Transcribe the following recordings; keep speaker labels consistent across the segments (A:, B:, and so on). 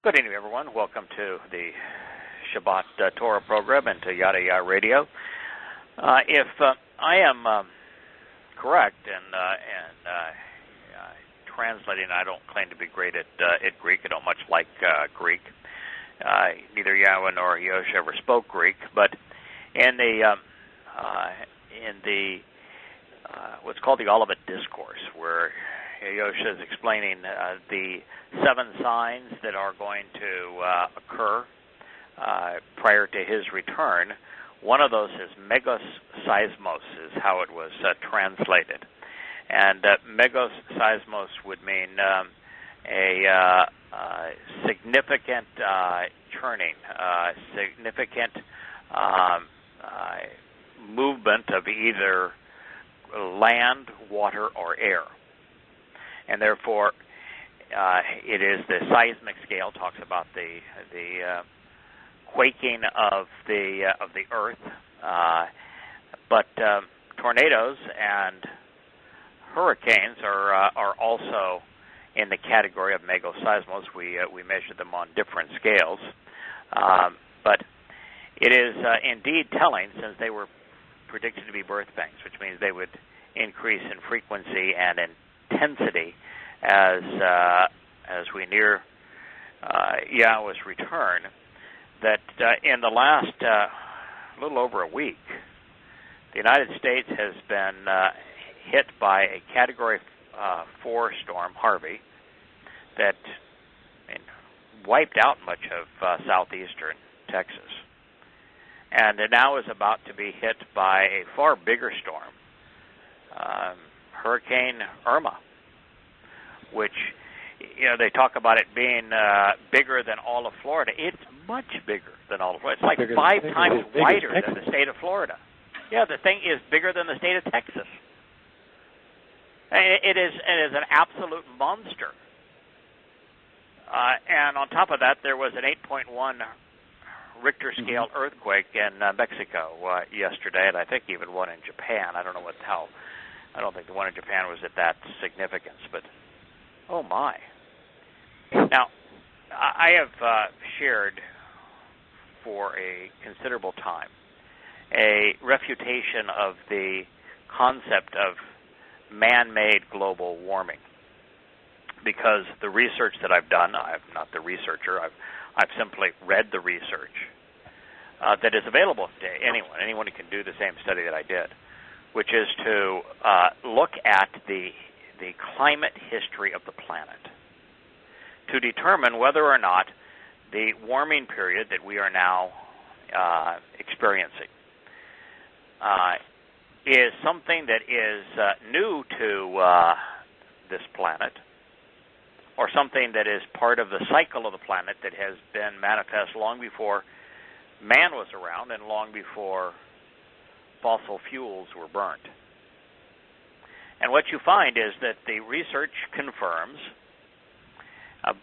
A: Good evening, everyone. Welcome to the Shabbat Torah program and to Yada Yahweh Radio. If I am correct in translating, I don't claim to be great at Greek. I don't much like Greek. Neither Yahweh nor Yosha ever spoke Greek, but in the what's called the Olivet Discourse, where Yosha is explaining the 7 signs that are going to occur prior to his return. One of those is megos seismos, is how it was translated. And megos seismos would mean a significant churning, significant movement of either land, water, or air. And therefore, it is the seismic scale talks about the quaking of the earth, but tornadoes and hurricanes are also in the category of megaseismos. We measure them on different scales, but it is indeed telling, since they were predicted to be birth pangs, which means they would increase in frequency and intensity as we near Yahweh's return, that in the last little over a week, the United States has been hit by a Category 4 storm, Harvey, that wiped out much of southeastern Texas. And it now is about to be hit by a far bigger storm, Hurricane Irma, which, they talk about it being bigger than all of Florida. It's much bigger than all of Florida. It's like 5 times wider than the state of Florida. Yeah, the thing is bigger than the state of Texas. It is an absolute monster. And on top of that, there was an 8.1 Richter scale earthquake in Mexico yesterday, and I think even one in Japan. I don't know I don't think the one in Japan was at that significance, but oh my. Now, I have shared for a considerable time a refutation of the concept of man-made global warming, because the research that I've done, I'm not the researcher, I've simply read the research that is available to anyone who can do the same study that I did, which is to look at the climate history of the planet to determine whether or not the warming period that we are now experiencing is something that is new to this planet, or something that is part of the cycle of the planet that has been manifest long before man was around and long before fossil fuels were burnt. And what you find is that the research confirms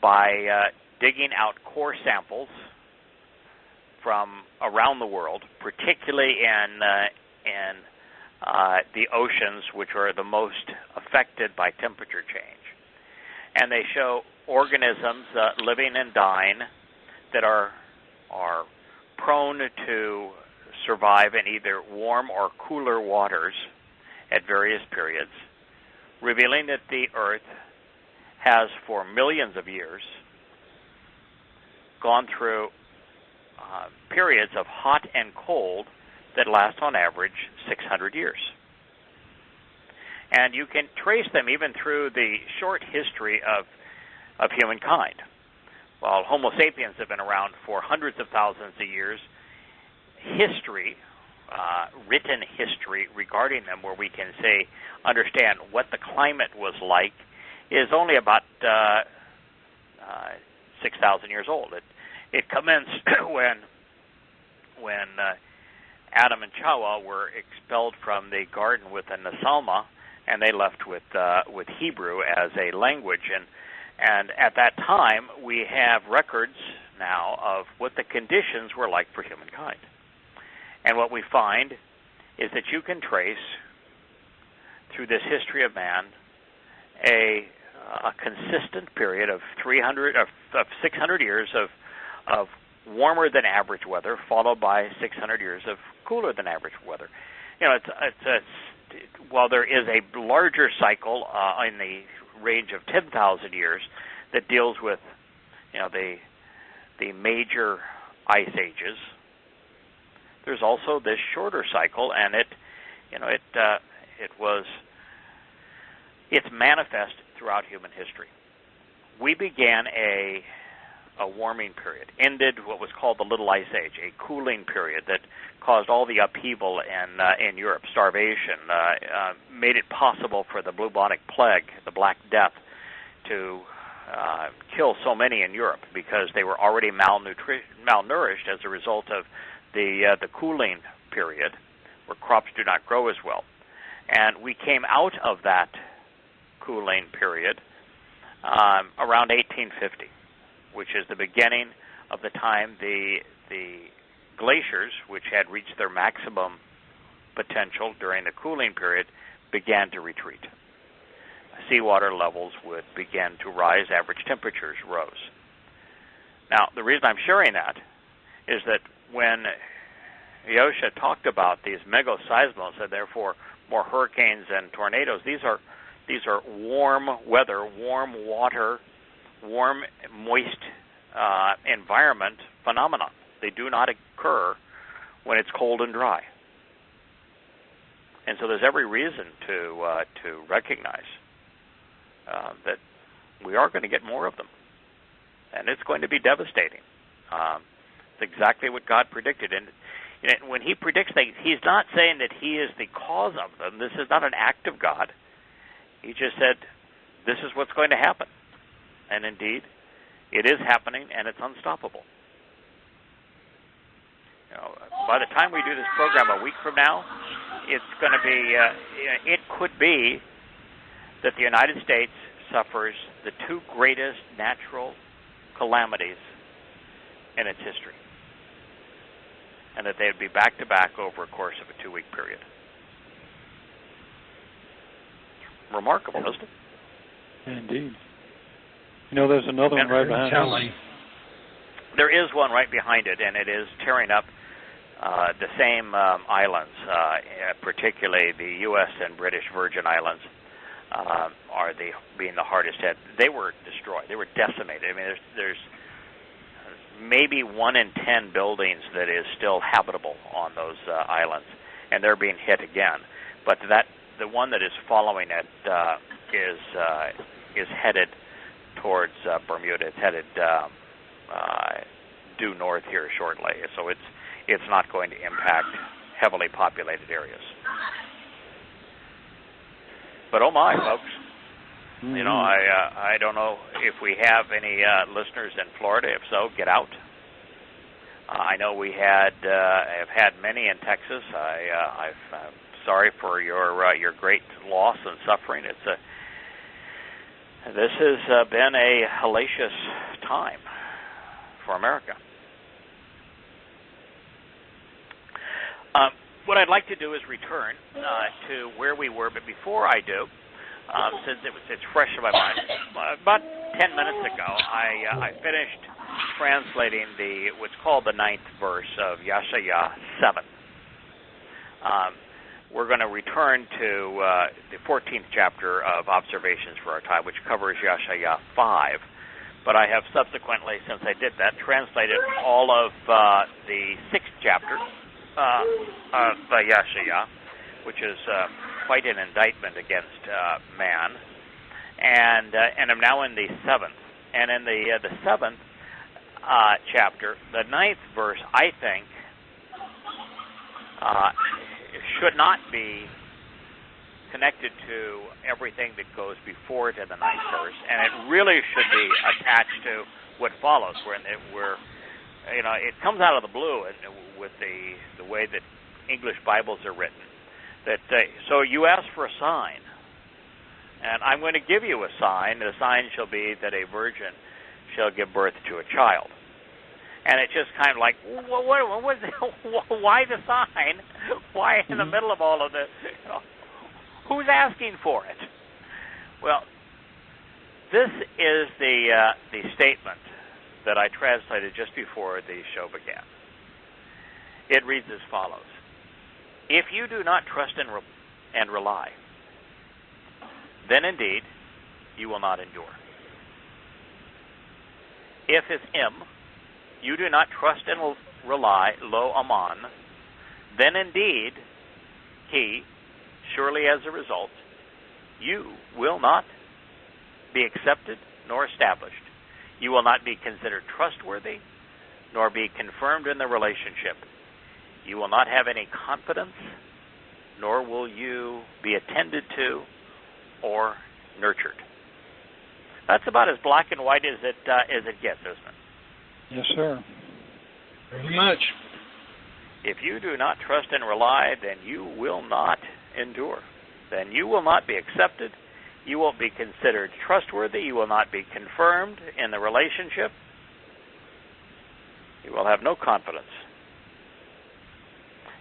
A: by digging out core samples from around the world, particularly in the oceans, which are the most affected by temperature change. And they show organisms living and dying that are prone to survive in either warm or cooler waters at various periods, revealing that the Earth has, for millions of years, gone through periods of hot and cold that last on average 600 years. And you can trace them even through the short history of humankind. While Homo sapiens have been around for hundreds of thousands of years, history, written history regarding them, where we can understand what the climate was like, is only about 6,000 years old. It commenced when Adam and Chawah were expelled from the garden with a Nasalma, and they left with Hebrew as a language. And at that time, we have records now of what the conditions were like for humankind. And what we find is that you can trace, through this history of man, a a consistent period of 600 years of warmer than average weather, followed by 600 years of cooler than average weather. While there is a larger cycle in the range of 10,000 years that deals with the major ice ages, there's also this shorter cycle, and it's manifest throughout human history. We began a warming period, ended what was called the Little Ice Age, a cooling period that caused all the upheaval in Europe, starvation, made it possible for the bubonic plague, the Black Death, to kill so many in Europe because they were already malnourished as a result of the cooling period, where crops do not grow as well. And we came out of that cooling period around 1850, which is the beginning of the time the glaciers, which had reached their maximum potential during the cooling period, began to retreat. Seawater levels would begin to rise, average temperatures rose. Now, the reason I'm sharing that is that when Yahusha talked about these megaseismos and therefore more hurricanes and tornadoes, these are warm weather, warm water, warm, moist environment phenomena. They do not occur when it's cold and dry. And so there's every reason to recognize that we are going to get more of them. And it's going to be devastating. It's exactly what God predicted. And when he predicts things, he's not saying that he is the cause of them. This is not an act of God. He just said, this is what's going to happen. And indeed, it is happening, and it's unstoppable. By the time we do this program a week from now, it's going to be, it could be that the United States suffers the two greatest natural calamities in its history, and that they would be back-to-back over a course of a 2-week period. Remarkable, isn't it?
B: Indeed. There's another one right behind it.
A: There is one right behind it, and it is tearing up the same islands, particularly the U.S. and British Virgin Islands are being the hardest hit. They were destroyed. They were decimated. I mean, there's maybe 1 in 10 buildings that is still habitable on those islands, and they're being hit again. But the one that is following it is headed towards Bermuda. It's headed due north here shortly, so it's not going to impact heavily populated areas. But oh my, folks! Mm-hmm. I don't know if we have any listeners in Florida. If so, get out. I know we have had many in Texas. I'm sorry for your great loss and suffering. This has been a hellacious time for America. What I'd like to do is return to where we were, but before I do, since it's fresh in my mind, about 10 minutes ago, I finished translating what's called the 9th verse of Yahowah 7. We're going to return to the 14th chapter of Observations for Our Time, which covers Yahowah 5. But I have subsequently, since I did that, translated all of the 6th chapter of Yahowah, which is quite an indictment against man, and I'm now in the 7th. And in the 7th chapter, the 9th verse, I think, should not be connected to everything that goes before it in the 9th verse, and it really should be attached to what follows. It comes out of the blue with the way that English Bibles are written. So you ask for a sign, and I'm going to give you a sign. The sign shall be that a virgin shall give birth to a child. And it's just kind of like, why the sign? Why in the middle of all of this? Who's asking for it? Well, This is the statement that I translated just before the show began. It reads as follows: if you do not trust and rely, then indeed you will not endure. If as you do not trust and rely, lo aman, then indeed he, surely as a result, you will not be accepted nor established. You will not be considered trustworthy, nor be confirmed in the relationship. You will not have any confidence, nor will you be attended to or nurtured. That's about as black and white as it gets, isn't it?
B: Yes, sir.
C: Very much.
A: If you do not trust and rely, then you will not endure. Then you will not be accepted. You won't be considered trustworthy. You will not be confirmed in the relationship. You will have no confidence.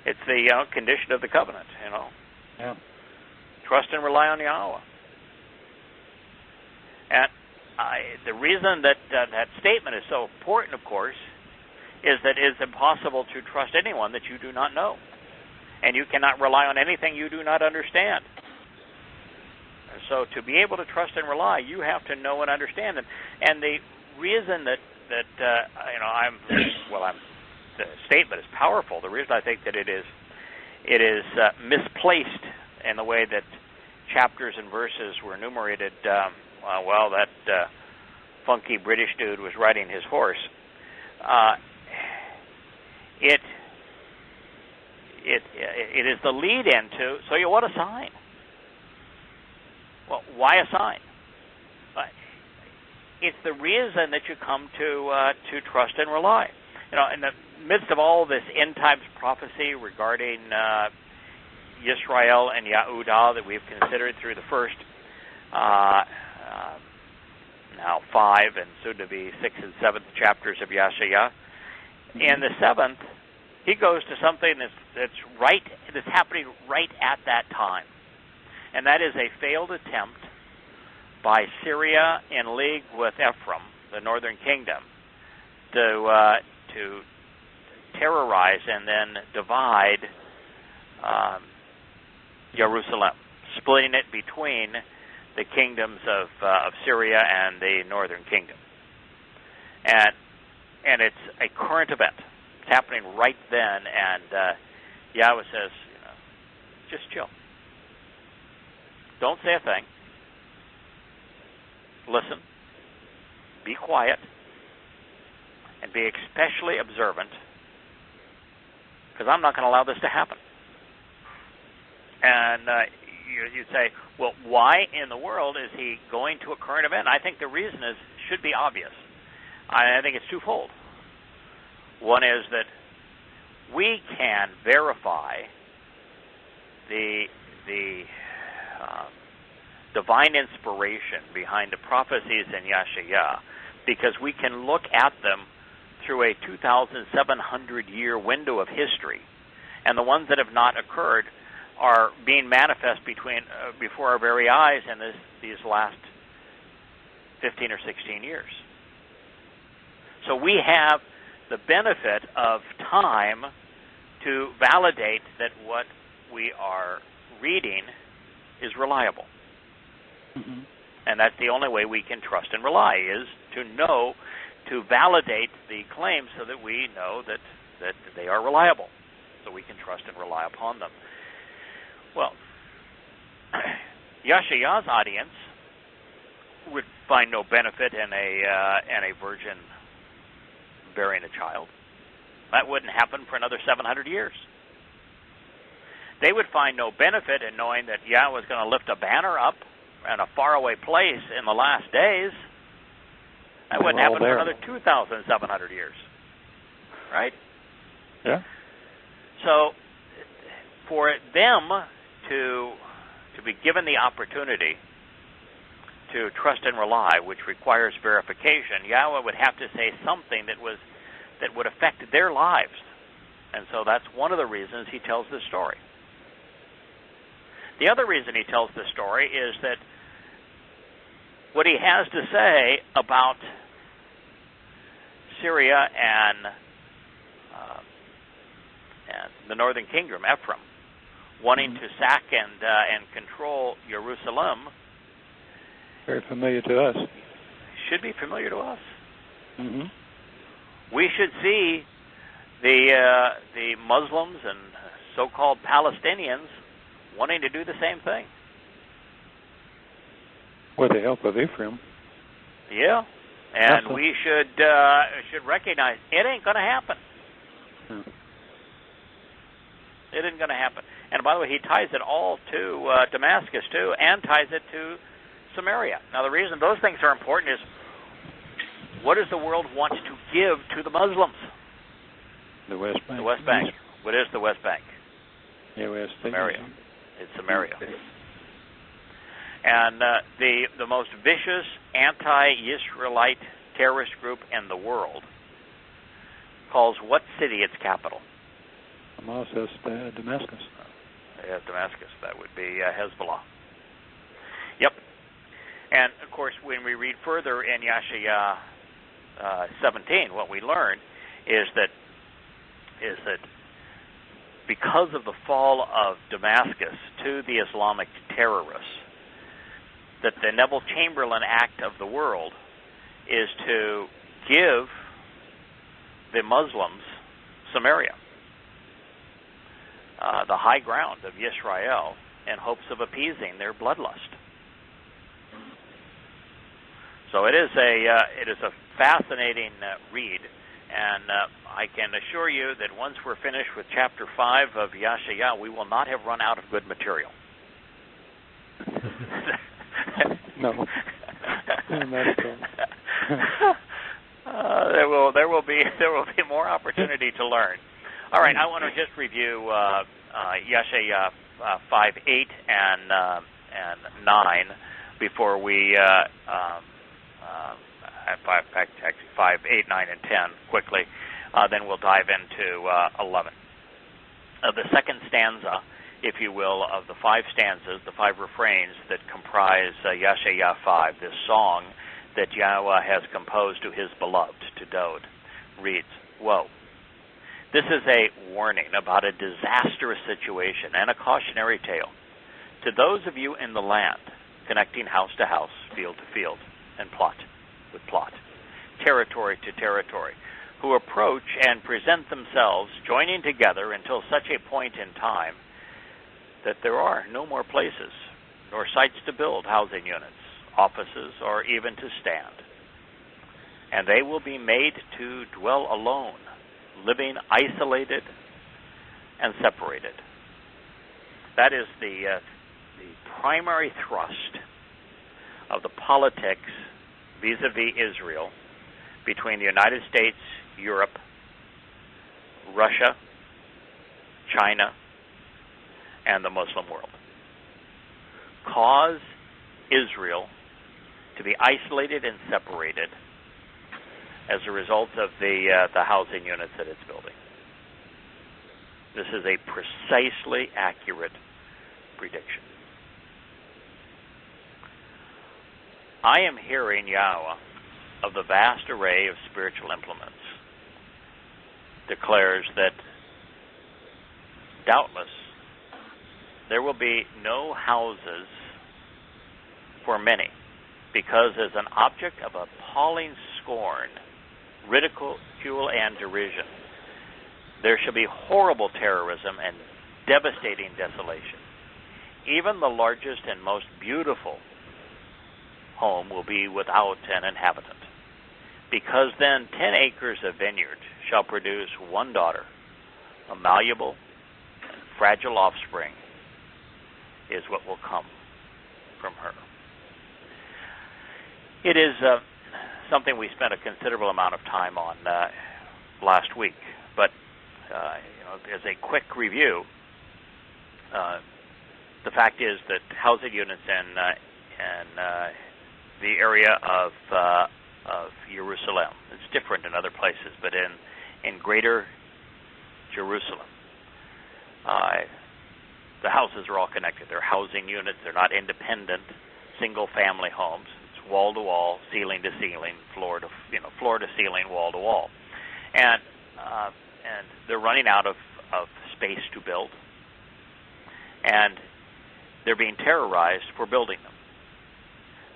A: It's the condition of the covenant,
B: Yeah.
A: Trust and rely on Yahowah. And the reason that that statement is so important, of course, is that it is impossible to trust anyone that you do not know. And you cannot rely on anything you do not understand. And so to be able to trust and rely, you have to know and understand. And the reason that the statement is powerful, the reason I think that it is misplaced in the way that chapters and verses were enumerated, that funky British dude was riding his horse. It is the lead into, so you want a sign. Well, why a sign? It's the reason that you come to trust and rely. In the midst of all this end times prophecy regarding Yisrael and Yehudah that we've considered through the first now 5 and soon to be 6th and 7th chapters of Yahshua. In the 7th, he goes to something that's happening right at that time, and that is a failed attempt by Syria in league with Ephraim, the northern kingdom, to terrorize and then divide Jerusalem, splitting it between the kingdoms of Syria and the northern kingdom. And it's a current event. It's happening right then, and Yahweh says, just chill. Don't say a thing. Listen. Be quiet. And be especially observant, because I'm not going to allow this to happen. And you'd say, well, why in the world is he going to a current event? I think the reason should be obvious. I think it's twofold. One is that we can verify the divine inspiration behind the prophecies in Yahshua because we can look at them through a 2,700-year window of history, and the ones that have not occurred are being manifest before our very eyes in these last 15 or 16 years. So we have the benefit of time to validate that what we are reading is reliable. Mm-hmm. And that's the only way we can trust and rely, is to validate the claims so that we know that they are reliable, so we can trust and rely upon them. Well, Yahshua's audience would find no benefit in a virgin bearing a child. That wouldn't happen for another 700 years. They would find no benefit in knowing that Yahweh was going to lift a banner up in a faraway place in the last days. That wouldn't happen for another 2,700 years. Right?
B: Yeah.
A: So for them to be given the opportunity to trust and rely, which requires verification, Yahweh would have to say something that would affect their lives. And so that's one of the reasons he tells this story. The other reason he tells this story is that what he has to say about Syria and the northern kingdom, Ephraim, wanting to sack and control Jerusalem.
B: Very familiar to us.
A: Should be familiar to us.
B: Mm-hmm.
A: We should see the Muslims and so-called Palestinians wanting to do the same thing.
B: With the help of Ephraim.
A: Yeah, and we should recognize it ain't going to happen. It isn't going to happen. And by the way, he ties it all to Damascus too, and ties it to Samaria. Now, the reason those things are important is, what does the world want to give to the Muslims?
B: The West Bank.
A: The West Bank. What is the West Bank?
B: Yeah, West
A: Samaria. It's Samaria. And the most vicious anti-Israelite terrorist group in the world calls what city its capital?
B: Hamas says Damascus.
A: Yeah, Damascus. That would be Hezbollah. Yep. And, of course, when we read further in Yahshua 17, what we learn is that because of the fall of Damascus to the Islamic terrorists, that the Neville Chamberlain Act of the world is to give the Muslims Samaria, the high ground of Yisrael, in hopes of appeasing their bloodlust. So it is a fascinating read, and I can assure you that once we're finished with chapter 5 of Yahshua, we will not have run out of good material.
B: No. That's cool.
A: There will be more opportunity to learn. All right, I want to just review Yahshua 5:8 and 9 before we actually 5, 8, 9, and 10 quickly. Then we'll dive into 11. The second stanza, if you will, of the 5 stanzas, the 5 refrains that comprise Yahshua 5, this song that Yahweh has composed to his beloved, to Dode, reads, "Woe. This is a warning about a disastrous situation and a cautionary tale to those of you in the land, connecting house to house, field to field, and plot with plot, territory to territory, who approach and present themselves, joining together until such a point in time that there are no more places, nor sites to build housing units, offices, or even to stand. And they will be made to dwell alone, living isolated and separated." That is the primary thrust of the politics vis-a-vis Israel between the United States, Europe, Russia, China, and the Muslim world. Cause Israel to be isolated and separated as a result of the housing units that it's building. This is a precisely accurate prediction. I am hearing Yahweh of the vast array of spiritual implements declares that doubtless there will be no houses for many, because as an object of appalling scorn, ridicule, and derision, there shall be horrible terrorism and devastating desolation. Even the largest and most beautiful home will be without an inhabitant, because then 10 acres of vineyard shall produce one daughter, a malleable and fragile offspring is what will come from her. It is something we spent a considerable amount of time on last week, but as a quick review, the fact is that housing units in the area of Jerusalem, it's different in other places, but in greater Jerusalem, the houses are all connected. They're housing units. They're not independent single-family homes. It's wall to wall, ceiling to ceiling, floor to ceiling, wall to wall, and they're running out of space to build, and they're being terrorized for building them.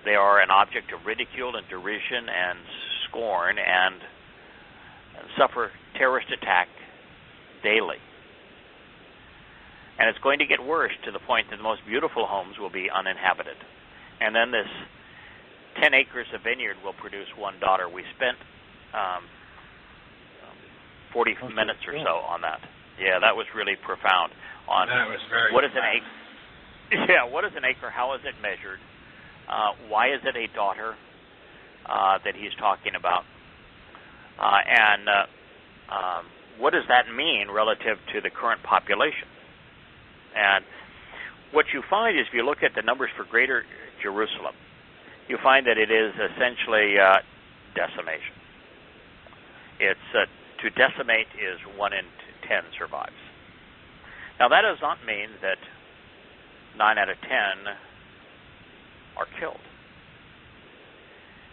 A: They are an object of ridicule and derision and scorn, and suffer terrorist attack daily. And it's going to get worse to the point that the most beautiful homes will be uninhabited. And then this 10 acres of vineyard will produce one daughter. We spent 40 minutes or so on that. Yeah, that was really profound. On
C: that was very
A: what is an acre? Yeah, what is an acre? How is it measured? Why is it a daughter that he's talking about? And what does that mean relative to the current population? And what you find is, if you look at the numbers for Greater Jerusalem, you find that it is essentially decimation. It's to decimate is 1 in 10 survives. Now that does not mean that 9 out of 10 are killed,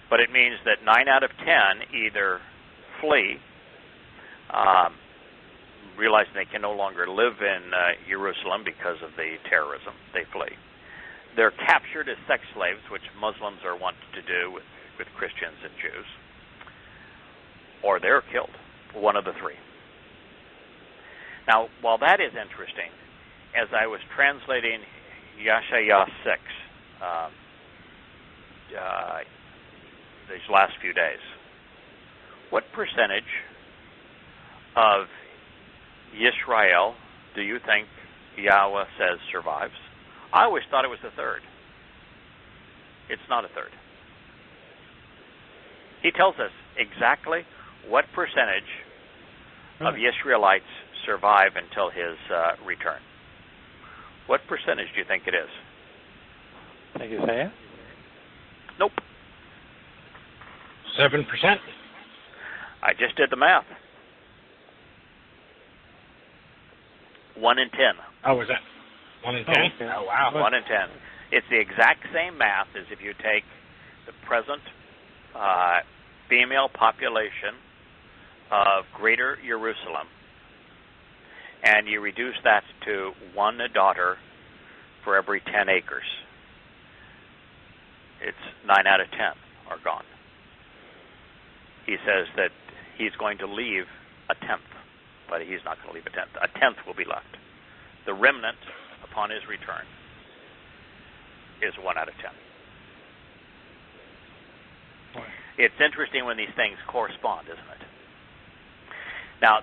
A: but it means that 9 out of 10 either flee, realizing they can no longer live in Jerusalem because of the terrorism. They flee. They're captured as sex slaves, which Muslims are wont to do with Christians and Jews, or they're killed. One of the three. Now, while that is interesting, as I was translating Yeshaya 6 these last few days, what percentage of Yisrael do you think Yahweh says survives? I always thought it was a third. It's not a third. He tells us exactly what percentage of Israelites survive until his return. What percentage do you think it is?
B: Think it's half?
A: Nope.
C: 7%.
A: I just did the math. 1 in 10.
C: Oh, was that 1 in 10? Oh, wow.
A: 1 in 10. It's the exact same math as if you take the present female population of Greater Jerusalem and you reduce that to 1 daughter for every 10 acres. It's 9 out of 10 are gone. He says that he's going to leave a tenth, but he's not going to leave a tenth. A tenth will be left. The remnant upon his return is 1 out of 10. It's interesting when these things correspond, isn't it? Now,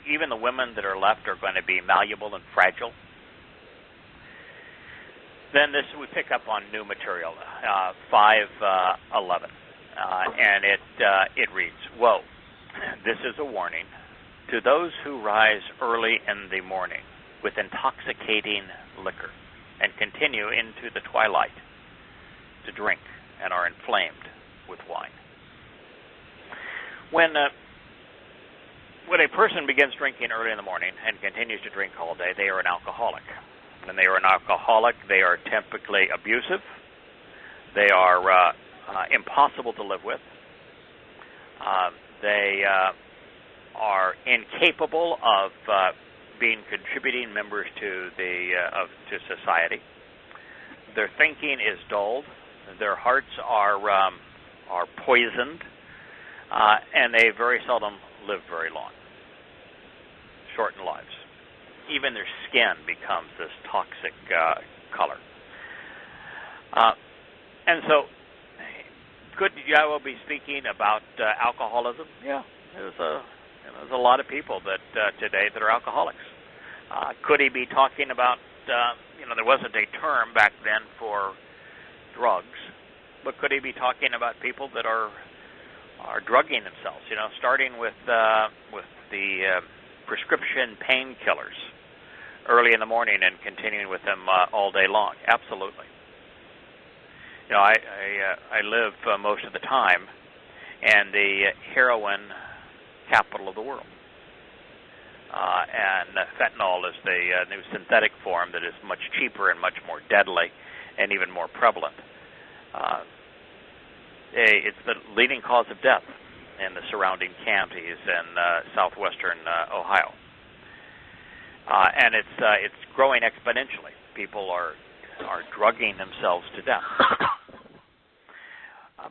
A: even the women that are left are going to be malleable and fragile. Then we pick up on new material, 5:11, and it reads, "Woe! This is a warning to those who rise early in the morning with intoxicating liquor and continue into the twilight to drink and are inflamed with wine." When a person begins drinking early in the morning and continues to drink all day, they are an alcoholic. When they are an alcoholic, they are typically abusive. They are impossible to live with. They are incapable of being contributing members to to society. Their thinking is dulled. Their hearts are poisoned, and they very seldom live very long. Shorten lives. Even their skin becomes this toxic color. And so, could Yahweh be speaking about alcoholism? Yeah, there's a lot of people that today that are alcoholics. Could he be talking about? There wasn't a term back then for drugs, but could he be talking about people that are drugging themselves? Starting with the prescription painkillers early in the morning and continuing with them all day long. Absolutely. I live most of the time in the heroin capital of the world. And fentanyl is the new synthetic form that is much cheaper and much more deadly and even more prevalent. it's the leading cause of death in the surrounding counties in southwestern Ohio, and it's growing exponentially. People are drugging themselves to death.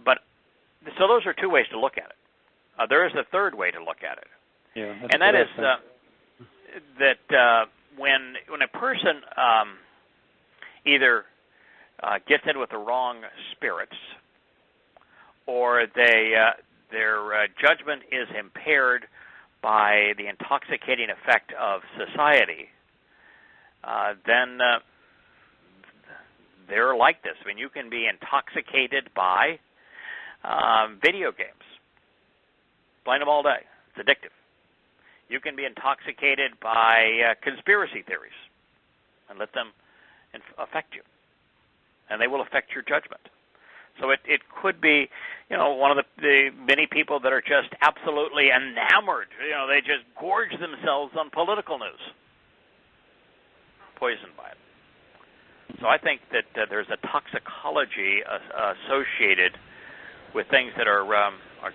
A: But so those are two ways to look at it. There is a third way to look at it, and that is that when a person either gets in with the wrong spirits, or their judgment is impaired by the intoxicating effect of society, then they're like this. I mean, you can be intoxicated by video games. Playing them all day. It's addictive. You can be intoxicated by conspiracy theories and let them affect you. And they will affect your judgment. So it could be, one of the many people that are just absolutely enamored. They just gorge themselves on political news. Poisoned by it. So I think that there's a toxicology associated with things that are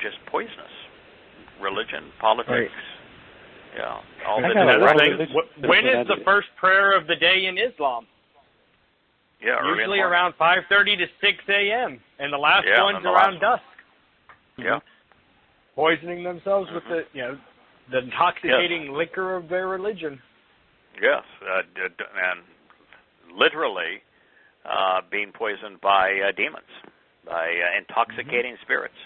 A: just poisonous. Religion, politics, all the different things.
C: When is the first prayer of the day in Islam?
A: Yeah,
C: usually around 5:30 to 6 a.m. and the last one's around dusk.
A: Yeah,
C: poisoning themselves with the intoxicating liquor of their religion.
A: Yes, and literally being poisoned by demons, by intoxicating spirits.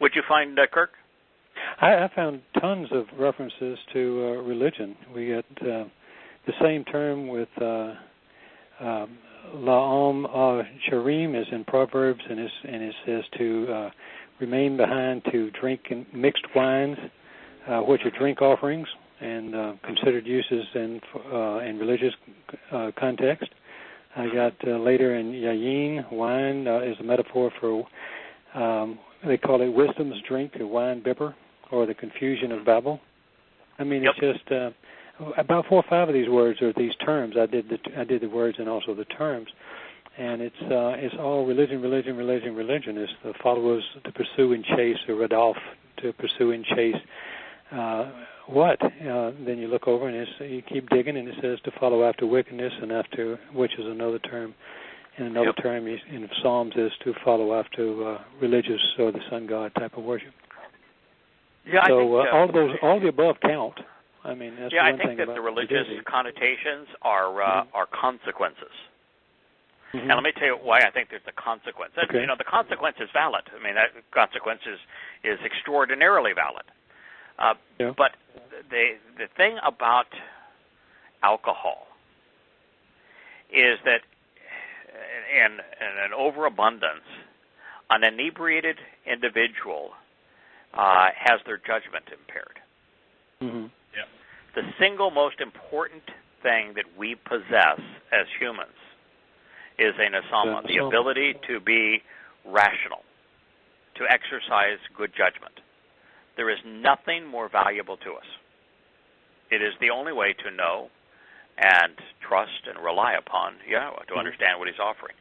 A: Would you find, Kirk?
B: I found tons of references to religion. We get the same term with La'am Sharim is in Proverbs, and it says to remain behind to drink mixed wines, which are drink offerings and considered uses in religious context. I got later in Yayin, wine is a metaphor for, they call it wisdom's drink, or wine bibber, or the confusion of Babel. I mean, it's just about 4 or 5 of these words are these terms. I did the words and also the terms, and it's all religion. It's the followers to pursue and chase, or Radolf to pursue and chase. What? Then you look over and you keep digging, and it says to follow after wickedness, and after, which is another term. And another term in Psalms is to follow after religious or the sun god type of worship.
A: Yeah,
B: so
A: I think,
B: all the above count. I mean, that's
A: I
B: one
A: think
B: thing
A: that
B: about
A: the religious connotations are consequences. And let me tell you why I think there's a consequence.
B: Okay.
A: The consequence is valid. I mean, that consequence is extraordinarily valid. But the thing about alcohol is that in an overabundance, an inebriated individual has their judgment impaired.
B: Mm-hmm.
A: The single most important thing that we possess as humans is a nasama, the ability to be rational, to exercise good judgment. There is nothing more valuable to us. It is the only way to know and trust and rely upon Yahowah, to understand what He's offering.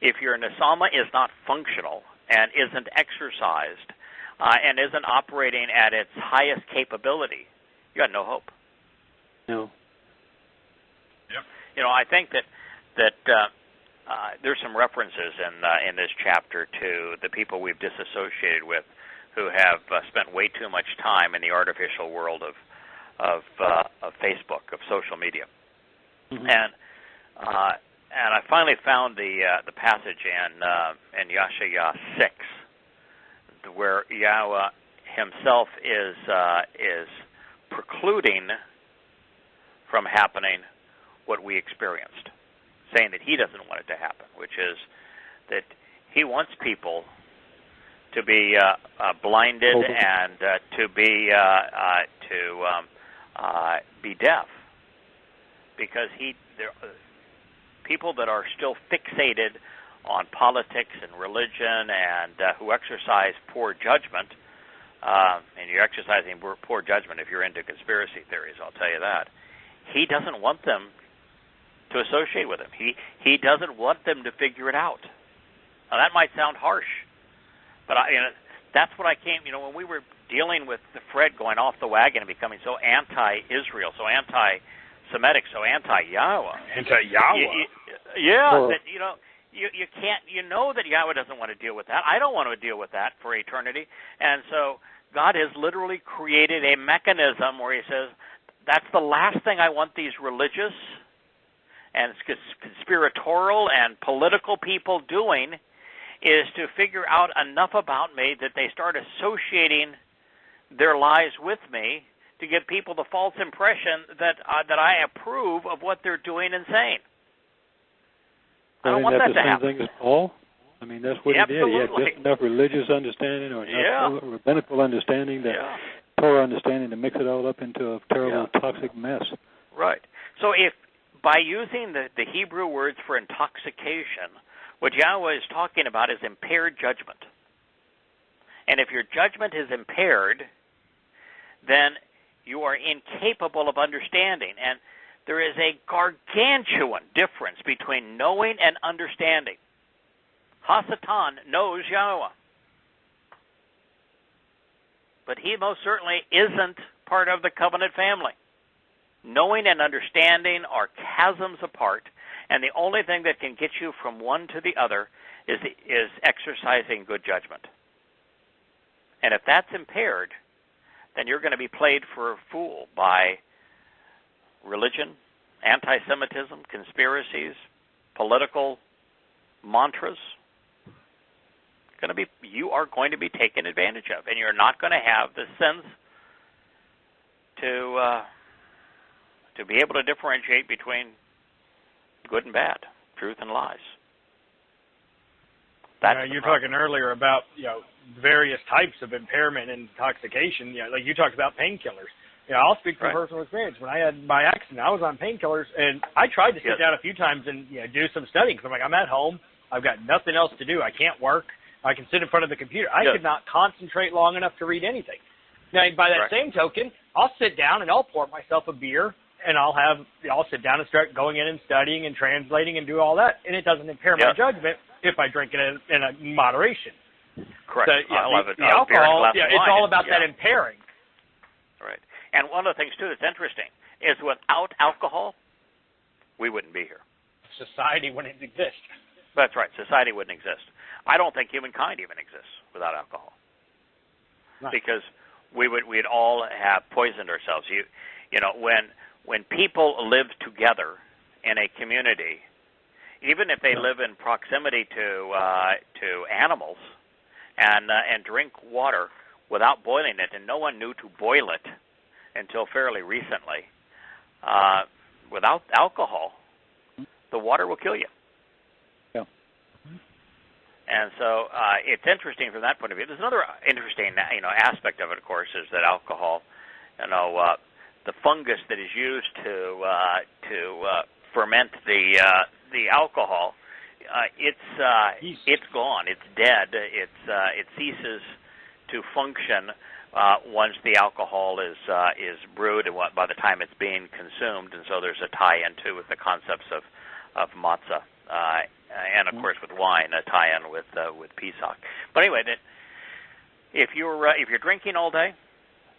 A: If your nasama is not functional and isn't exercised and isn't operating at its highest capability, you got no hope.
B: No.
A: Yep. I think that there's some references in this chapter to the people we've disassociated with, who have spent way too much time in the artificial world of Facebook, of social media. Mm-hmm. And I finally found the passage in Yashayah 6, where Yahweh Himself is precluding from happening what we experienced, saying that He doesn't want it to happen, which is that He wants people to be blinded and to be deaf, because people that are still fixated on politics and religion and who exercise poor judgment, and you're exercising poor judgment if you're into conspiracy theories, I'll tell you that. He doesn't want them to associate with Him. He doesn't want them to figure it out. Now, that might sound harsh, But that's what I came. When we were dealing with the Fred going off the wagon and becoming so anti-Israel, so anti-Semitic, so anti-Yahweh.
C: Anti-Yahweh.
A: That you can't. That Yahweh doesn't want to deal with that. I don't want to deal with that for eternity. And so God has literally created a mechanism where He says, that's the last thing I want these religious and conspiratorial and political people doing, is to figure out enough about me that they start associating their lives with me to give people the false impression that I approve of what they're doing and saying. I don't want that to happen.
B: the same thing as Paul? I mean, that's what he did. He had just enough religious understanding or enough rabbinical understanding, that Torah understanding, to mix it all up into a terrible, toxic mess.
A: Right. So if by using the Hebrew words for intoxication, what Yahweh is talking about is impaired judgment. And if your judgment is impaired, then you are incapable of understanding. And there is a gargantuan difference between knowing and understanding. Hasatan knows Yahweh, but he most certainly isn't part of the covenant family. Knowing and understanding are chasms apart, and the only thing that can get you from one to the other is exercising good judgment. And if that's impaired, then you're going to be played for a fool by religion, anti-Semitism, conspiracies, political mantras. You are going to be taken advantage of, and you're not going to have the sense to be able to differentiate between good and bad, truth and lies.
C: You're talking earlier about various types of impairment and intoxication. Like you talked about painkillers. I'll speak from personal experience. When I had my accident, I was on painkillers, and I tried to sit down a few times and do some studying. Because I'm at home, I've got nothing else to do. I can't work. I can sit in front of the computer. I could not concentrate long enough to read anything. Now, by that same token, I'll sit down and I'll pour myself a beer, and I'll sit down and start going in and studying and translating and do all that, and it doesn't impair my judgment if I drink it in a moderation.
A: Correct.
C: So, the alcohol, it's all about that impairing.
A: Right. And one of the things, too, that's interesting is without alcohol, we wouldn't be here.
C: Society wouldn't exist.
A: That's right. Society wouldn't exist. I don't think humankind even exists without alcohol. Right. Because we'd all have poisoned ourselves. When people live together in a community, even if they live in proximity to animals and drink water without boiling it, and no one knew to boil it until fairly recently, without alcohol, the water will kill you.
B: Yeah.
A: And so it's interesting from that point of view. There's another interesting aspect of it, of course, is that alcohol, the fungus that is used to ferment the alcohol, it's gone. It's dead. It ceases to function once the alcohol is brewed and by the time it's being consumed. And so there's a tie-in too with the concepts of matzah and of course with wine, a tie-in with Pesach. But anyway, if you're drinking all day,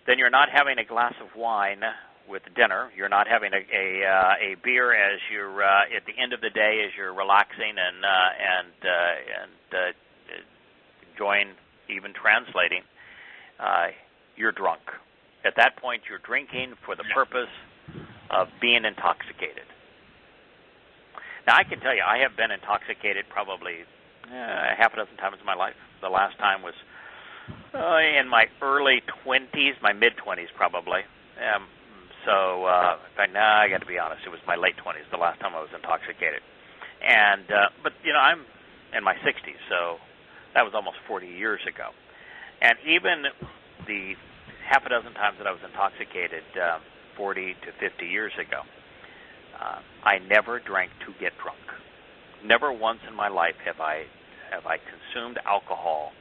A: then you're not having a glass of wine with dinner. You're not having a beer as you're at the end of the day as you're relaxing and enjoying, even translating. You're drunk. At that point, you're drinking for the purpose of being intoxicated. Now, I can tell you, I have been intoxicated probably half a dozen times in my life. The last time was in my early 20s, my mid-20s probably. So, in fact, I got to be honest, it was my late 20s, the last time I was intoxicated. And but I'm in my 60s, so that was almost 40 years ago. And even the half a dozen times that I was intoxicated 40 to 50 years ago, I never drank to get drunk. Never once in my life have I consumed alcohol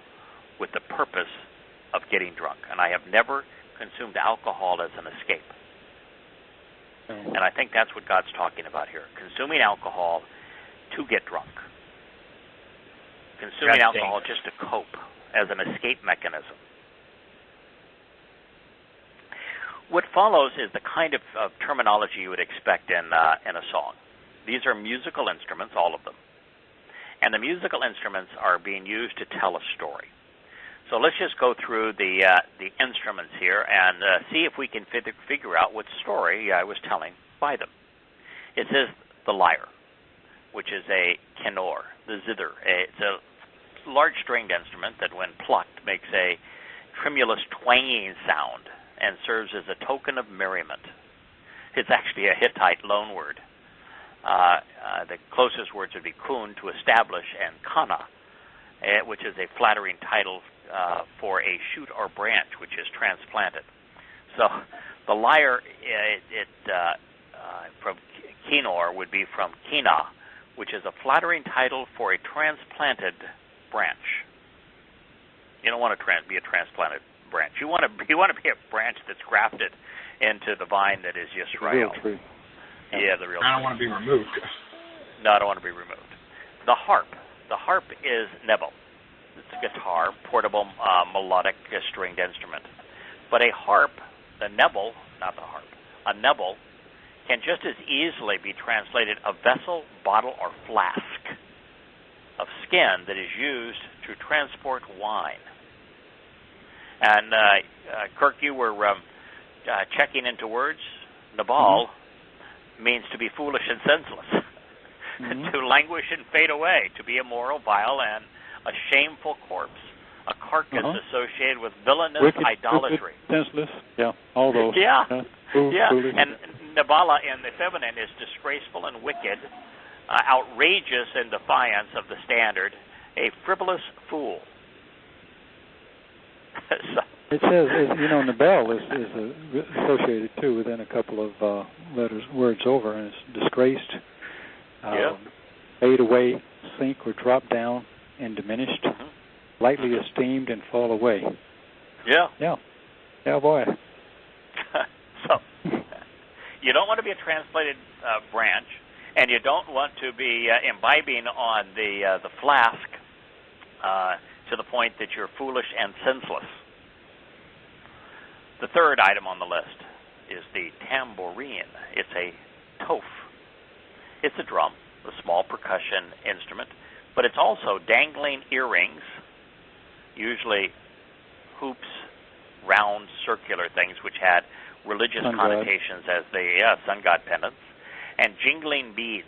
A: with the purpose of getting drunk. And I have never consumed alcohol as an escape. And I think that's what God's talking about here. Consuming alcohol to get drunk. Consuming alcohol just to cope. as an escape mechanism. What follows is the kind of terminology you would expect in a song. These are musical instruments, all of them. And the musical instruments are being used to tell a story. So let's just go through the instruments here and see if we can figure out what story I was telling by them. It says the lyre, which is a kenor, the zither. It's a large stringed instrument that when plucked makes a tremulous twanging sound and serves as a token of merriment. It's actually a Hittite loanword. The closest words would be kun, to establish, and kana, which is a flattering title for a shoot or branch which is transplanted. So the lyre, from kenor would be from kina, which is a flattering title for a transplanted branch. You don't want to be a transplanted branch. You want to be a branch that's grafted into the vine that is Yisrael.
B: The real tree.
A: Yeah, the real tree.
C: I don't want to be removed.
A: No, I don't want to be removed. The harp. The harp is nebel. It's a guitar, portable melodic stringed instrument. But a harp, the nebel, not the harp, a nebel can just as easily be translated a vessel, bottle, or flask of skin that is used to transport wine. And Kirk, you were checking into words. Nabal means to be foolish and senseless, to languish and fade away, to be immoral, vile, and a shameful corpse, a carcass associated with villainous idolatry.
B: Wicked, senseless, all those.
A: Foolish. And Nabala in the feminine is disgraceful and wicked, outrageous in defiance of the standard, a frivolous fool. So.
B: It says, Nabal is associated too within a couple of words over, and it's disgraced, fade away, sink or drop down, and diminished, lightly esteemed and fall away. Yeah, boy.
A: So, you don't want to be a translated branch, and you don't want to be imbibing on the flask to the point that you're foolish and senseless. The third item on the list is the tambourine. It's a toph. It's a drum, a small percussion instrument, but it's also dangling earrings, usually hoops, round, circular things which had religious connotations as the sun god pendants, and jingling beads.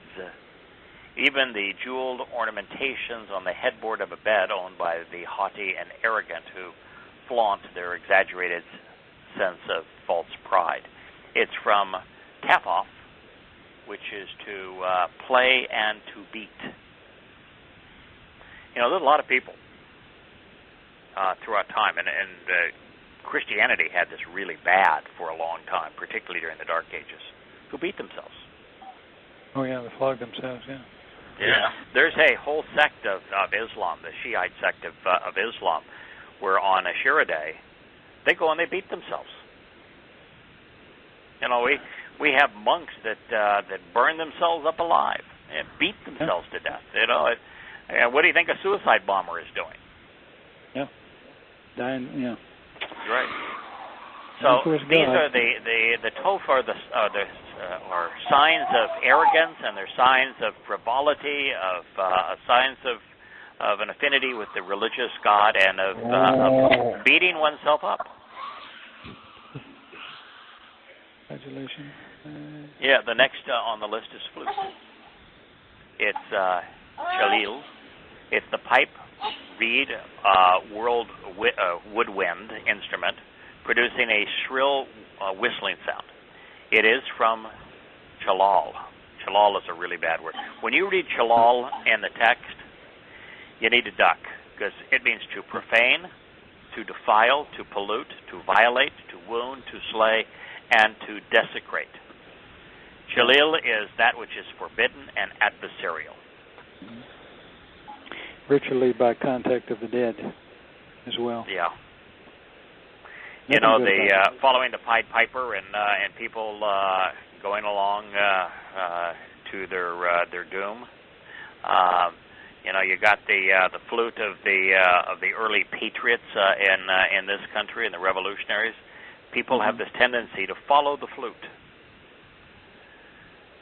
A: Even the jeweled ornamentations on the headboard of a bed owned by the haughty and arrogant who flaunt their exaggerated sense of false pride. It's from tapoff, which is to play and to beat. There's a lot of people throughout time, and Christianity had this really bad for a long time, particularly during the Dark Ages, who beat themselves.
B: Oh, yeah, they flogged themselves,
A: Yeah. There's a whole sect of Islam, the Shiite sect of Islam, where on Ashura Day, they go and they beat themselves. We have monks that burn themselves up alive and beat themselves to death. What do you think a suicide bomber is doing?
B: Yeah, dying.
A: Right. So these are the toph are signs of arrogance, and they're signs of frivolity, of signs of an affinity with the religious God, and of beating oneself up.
B: Congratulations.
A: Yeah, the next on the list is flute. It's shalil. It's the pipe, reed, woodwind instrument, producing a shrill whistling sound. It is from chalal. Chalal is a really bad word. When you read chalal in the text, you need to duck, because it means to profane, to defile, to pollute, to violate, to wound, to slay, and to desecrate. Shalil is that which is forbidden and adversarial.
B: Ritually by contact of the dead as well.
A: Yeah. Following the Pied Piper and people going along to their doom. You know, you got the flute of the early patriots in this country and the revolutionaries. People have this tendency to follow the flute.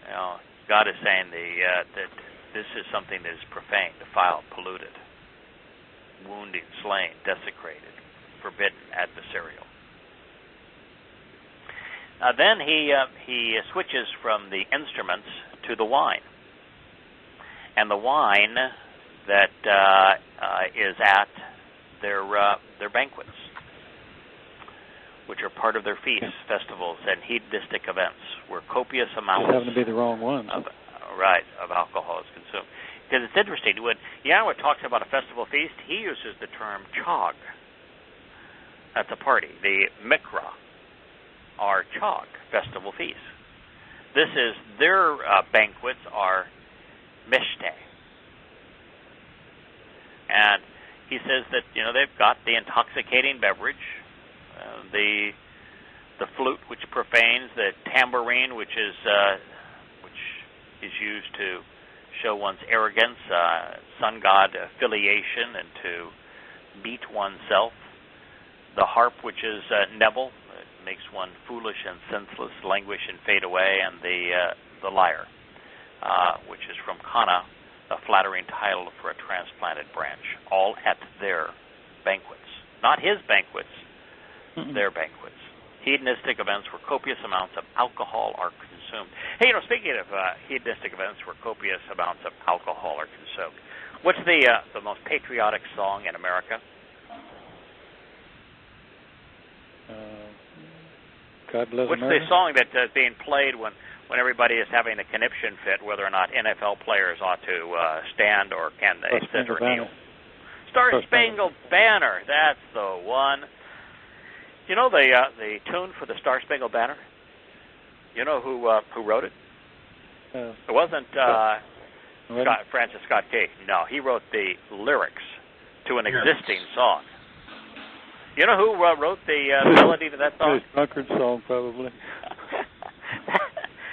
A: You know, God is saying that this is something that is profane, defiled, polluted, wounding, slain, desecrated, forbidden, adversarial. Then he switches from the instruments to the wine, and the wine that is at their banquets, which are part of their feasts, festivals, and hedonistic events, where copious amounts
B: happen to be the wrong ones.
A: of alcohol is consumed. Because it's interesting, when Yahweh talks about a festival feast, he uses the term chog. That's a party. The mikra are chog, festival feasts. This is their banquets are mishte. And he says that, you know, they've got the intoxicating beverage, the flute, which profanes, the tambourine, which is used to show one's arrogance, sun god affiliation, and to beat oneself. The harp, which is nebel, it makes one foolish and senseless, languish and fade away, and the lyre, which is from Kana, a flattering title for a transplanted branch, all at their banquets. Not his banquets, their banquets. Hedonistic events where copious amounts of alcohol are consumed. Hey, you know, speaking of hedonistic events where copious amounts of alcohol are consumed, what's the most patriotic song in America?
B: God Bless
A: What's
B: America?
A: the song that is being played when everybody is having a conniption fit, whether or not NFL players ought to stand or can they sit or kneel? Star-Spangled Banner. That's the one. You know the tune for the Star-Spangled Banner? You know who wrote it? It wasn't Francis Scott Key. No, he wrote the lyrics to an existing song. You know who wrote the melody to that song?
B: It's a drunkard song, probably.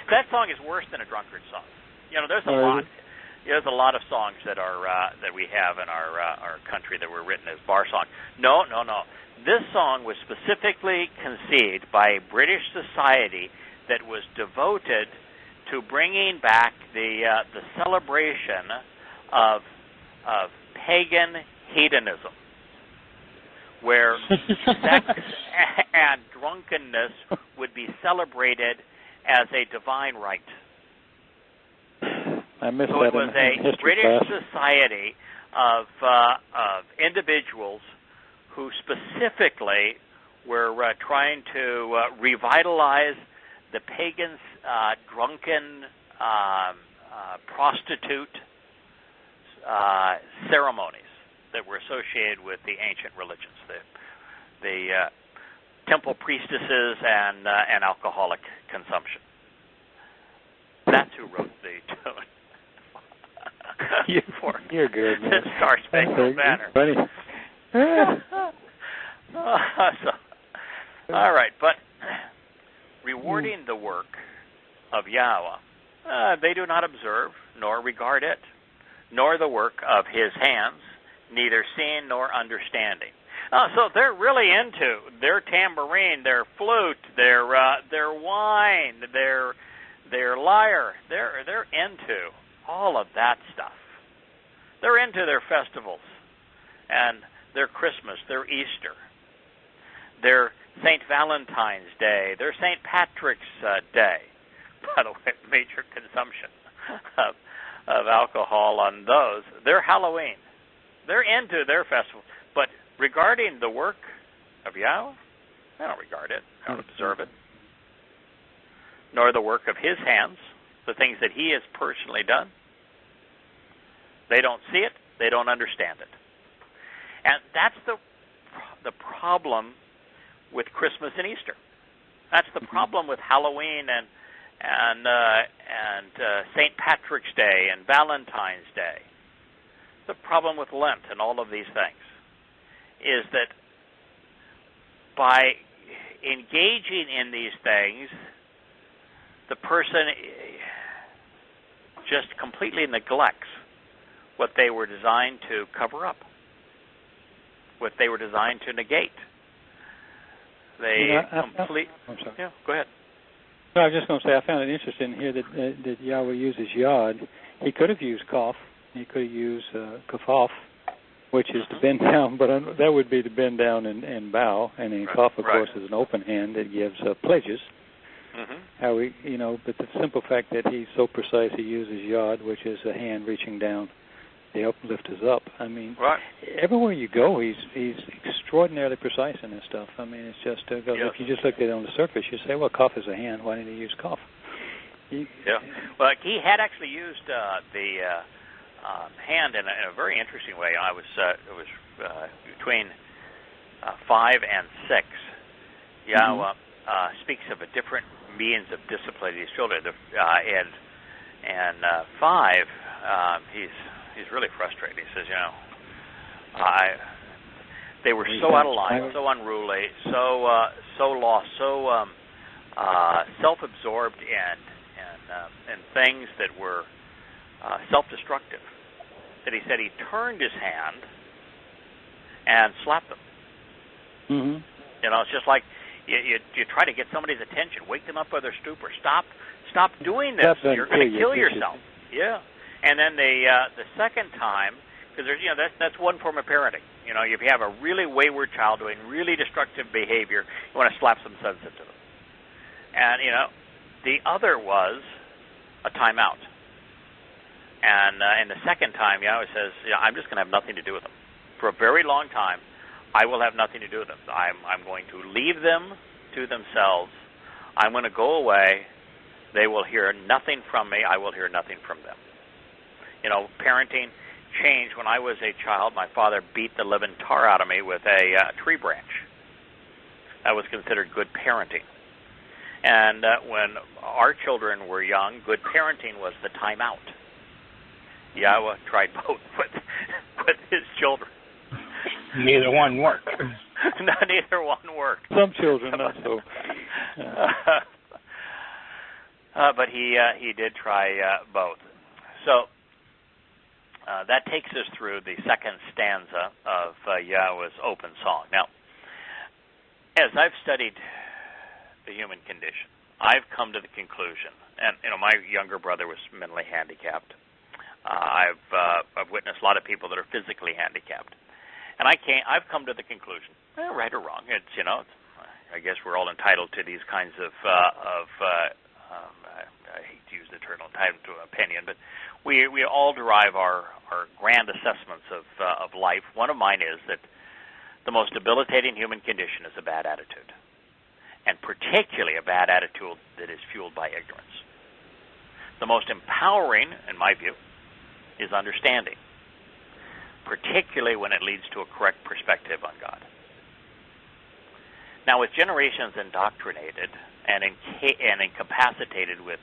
A: That song is worse than a drunkard song. You know, there's a lot. There's a lot of songs that are that we have in our country that were written as bar songs. No. This song was specifically conceived by a British society that was devoted to bringing back the celebration of pagan hedonism, where sex and drunkenness would be celebrated as a divine right.
B: I missed
A: so
B: that
A: it was
B: in
A: a
B: history
A: British
B: class.
A: society of individuals who specifically were trying to revitalize the pagans' drunken prostitute ceremonies that were associated with the ancient religions, the temple priestesses and alcoholic consumption. That's who wrote the tune.
B: You're good, man.
A: The Star-Spangled Banner.
B: Funny.
A: All right, but rewarding the work of Yahweh, they do not observe nor regard it, nor the work of his hands, neither seeing nor understanding. So they're really into their tambourine, their flute, their wine, their lyre. They're into all of that stuff. They're into their festivals and their Christmas, their Easter, their St. Valentine's Day, their St. Patrick's Day. By the way, major consumption of alcohol on those. Their Halloween. They're into their festival. But regarding the work of Yahweh, they don't regard it, they don't observe it, nor the work of his hands, the things that he has personally done. They don't see it, they don't understand it. And that's the problem with Christmas and Easter. That's the problem with Halloween and St. Patrick's Day and Valentine's Day. The problem with Lent and all of these things is that by engaging in these things, the person just completely neglects what they were designed to cover up, what they were designed to negate. They complete.
B: I'm sorry.
A: Yeah, go ahead.
B: No, I was just going to say I found it interesting here that Yahweh uses yod. He could have used kaf. He could have used kafaf, which is to bend down, but that would be to bend down and bow. And then kaf, of course, is an open hand that gives pledges. How we, but the simple fact that he's so precise, he uses yod, which is a hand reaching down. The uplift is up. I mean, everywhere you go, he's extraordinarily precise in this stuff. I mean, it's just if you just look at it on the surface, you say, well, kaf is a hand. Why didn't he use kaf?
A: Well, he had actually used the hand in a very interesting way. It was between 5 and 6. Yahweh speaks of a different means of disciplining his children. And 5, he's really frustrated. He says, they were so out of line, so unruly, so lost, so self-absorbed in things that were self-destructive, that he said he turned his hand and slapped them. It's just like you try to get somebody's attention, wake them up out of their stupor. Stop doing this. You're going to kill yourself. Yeah. And then the second time, because there's that's one form of parenting. If you have a really wayward child doing really destructive behavior, you want to slap some sense into them. And the other was a timeout. And the second time, Yahweh says, I'm just going to have nothing to do with them for a very long time. I will have nothing to do with them. I'm going to leave them to themselves. I'm going to go away. They will hear nothing from me. I will hear nothing from them. Parenting changed. When I was a child, my father beat the living tar out of me with a tree branch. That was considered good parenting. And when our children were young, good parenting was the timeout. Yahweh tried both with his children.
C: Neither one worked.
A: Neither one worked.
B: Some children, not so.
A: But he did try both. So that takes us through the second stanza of Yahweh's open song. Now, as I've studied the human condition, I've come to the conclusion, and my younger brother was mentally handicapped. I've witnessed a lot of people that are physically handicapped, and I've come to the conclusion, right or wrong, it's I guess we're all entitled to these kinds of I hate to use the term entitled to an opinion, but we all derive our grand assessments of life. One of mine is that the most debilitating human condition is a bad attitude, and particularly a bad attitude that is fueled by ignorance. The most empowering, in my view, is understanding, particularly when it leads to a correct perspective on God. Now, with generations indoctrinated and incapacitated with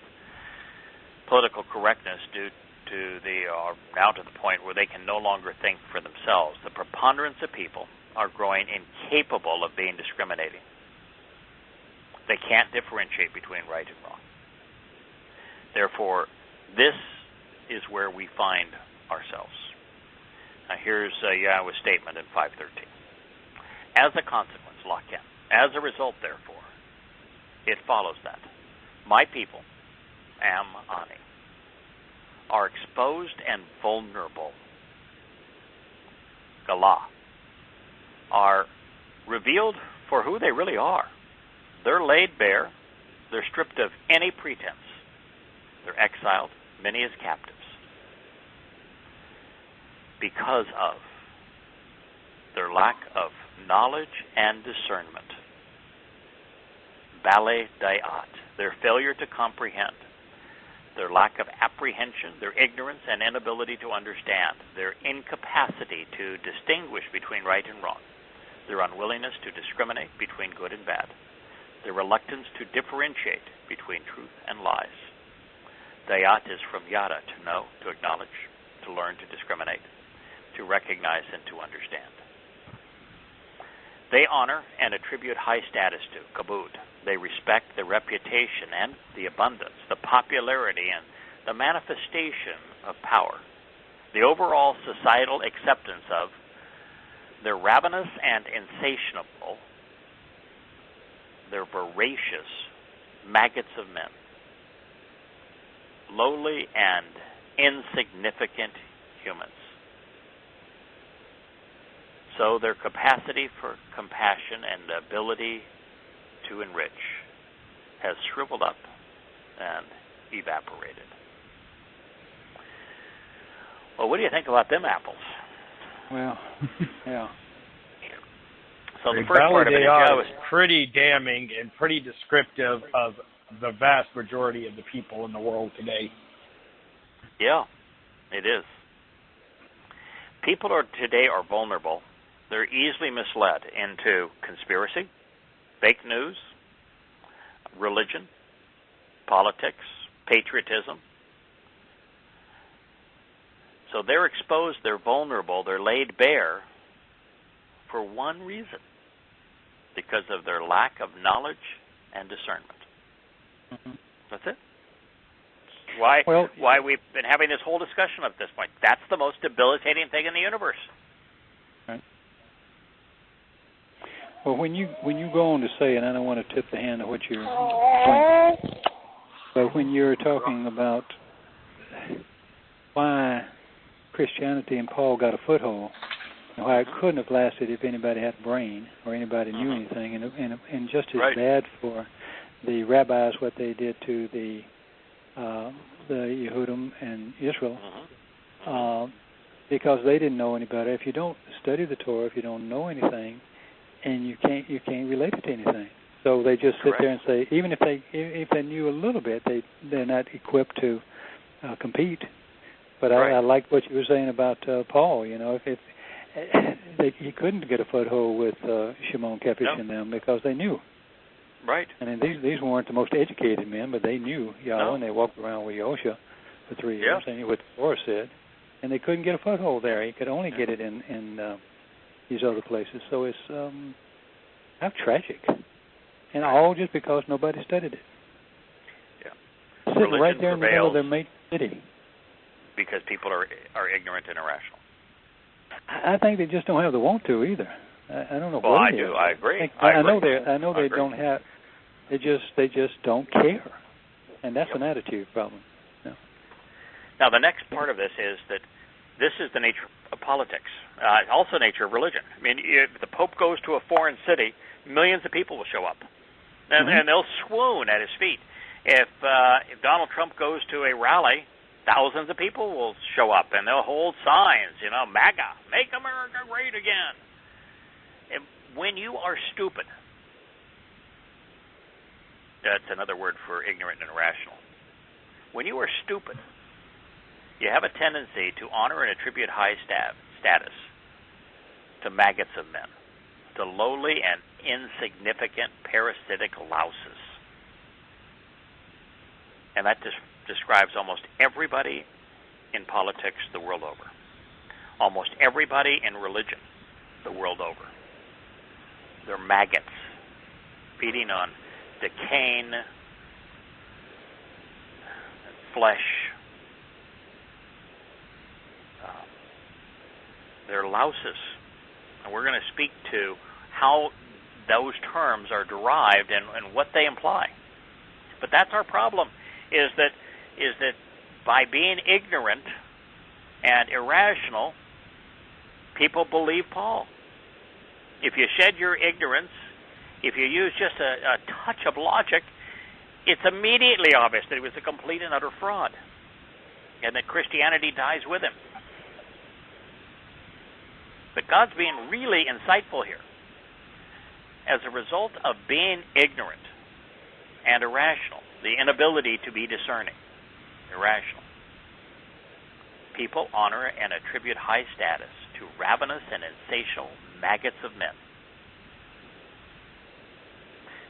A: political correctness due to now to the point where they can no longer think for themselves, the preponderance of people are growing incapable of being discriminating. They can't differentiate between right and wrong. Therefore, this is where we find ourselves. Now, here's Yahweh's statement in 5:13. As a consequence, Laken, as a result, therefore, it follows that my people, Ani, are exposed and vulnerable. Galah, are revealed for who they really are. They're laid bare. They're stripped of any pretense. They're exiled, many as captives, because of their lack of knowledge and discernment. Bale dayat, their failure to comprehend, their lack of apprehension, their ignorance and inability to understand, their incapacity to distinguish between right and wrong, their unwillingness to discriminate between good and bad, their reluctance to differentiate between truth and lies. Dayat is from Yada, to know, to acknowledge, to learn, to discriminate, to recognize, and to understand. They honor and attribute high status to, kabud. They respect the reputation and the abundance, the popularity and the manifestation of power the overall societal acceptance of, they're ravenous and insatiable, they're voracious maggots of men, lowly and insignificant humans. So their capacity for compassion and the ability to enrich has shriveled up and evaporated. Well, what do you think about them apples?
B: Well, yeah.
A: So the first part of it is
C: pretty damning and pretty descriptive of the vast majority of the people in the world today.
A: Yeah, it is. People today are vulnerable. They're easily misled into conspiracy, fake news, religion, politics, patriotism. So they're exposed, they're vulnerable, they're laid bare for one reason, because of their lack of knowledge and discernment.
B: Mm-hmm.
A: That's it. Why we've been having this whole discussion at this point. That's the most debilitating thing in the universe.
B: Right. Well, when you go on to say, and I don't want to tip the hand of what you're doing, but when you're talking about why Christianity and Paul got a foothold, and why it couldn't have lasted if anybody had a brain or anybody knew anything, and just as bad for the rabbis what they did to the Yehudim and Israel, because they didn't know any better. If you don't study the Torah, if you don't know anything, and you can't relate it to anything. So they just sit there and say, even if they knew a little bit, they're not equipped to compete. But I like what you were saying about Paul. You know, if he couldn't get a foothold with Shimon, Kefish, and them because they knew.
A: Right.
B: And then these weren't the most educated men, but they knew Yahweh, and they walked around with Yosha for 3 years, and knew what the Torah said, and they couldn't get a foothold there. He could only get it in these other places. So it's how tragic, and all just because nobody studied it.
A: Yeah.
B: Sitting right there in the middle of their main city.
A: Because people are ignorant and irrational.
B: I think they just don't have the want to either. I don't know.
A: Well, I do. I agree.
B: I know they don't have. They just don't care, and that's an attitude problem. No.
A: Now, the next part of this is that this is the nature of politics, also the nature of religion. I mean, if the Pope goes to a foreign city, millions of people will show up, and they'll swoon at his feet. If Donald Trump goes to a rally, thousands of people will show up, and they'll hold signs, MAGA, make America great again. And when you are stupid, that's another word for ignorant and irrational. When you are stupid, you have a tendency to honor and attribute high status to maggots of men, to lowly and insignificant parasitic louses. And that describes almost everybody in politics the world over, almost everybody in religion the world over. They're maggots feeding on decaying flesh. They're louses. And we're going to speak to how those terms are derived and what they imply. But that's our problem, is that by being ignorant and irrational, people believe Paul. If you shed your ignorance, if you use just a touch of logic, it's immediately obvious that he was a complete and utter fraud, and that Christianity dies with him. But God's being really insightful here. As a result of being ignorant and irrational, the inability to be discerning, irrational, people honor and attribute high status to ravenous and insatiable maggots of men.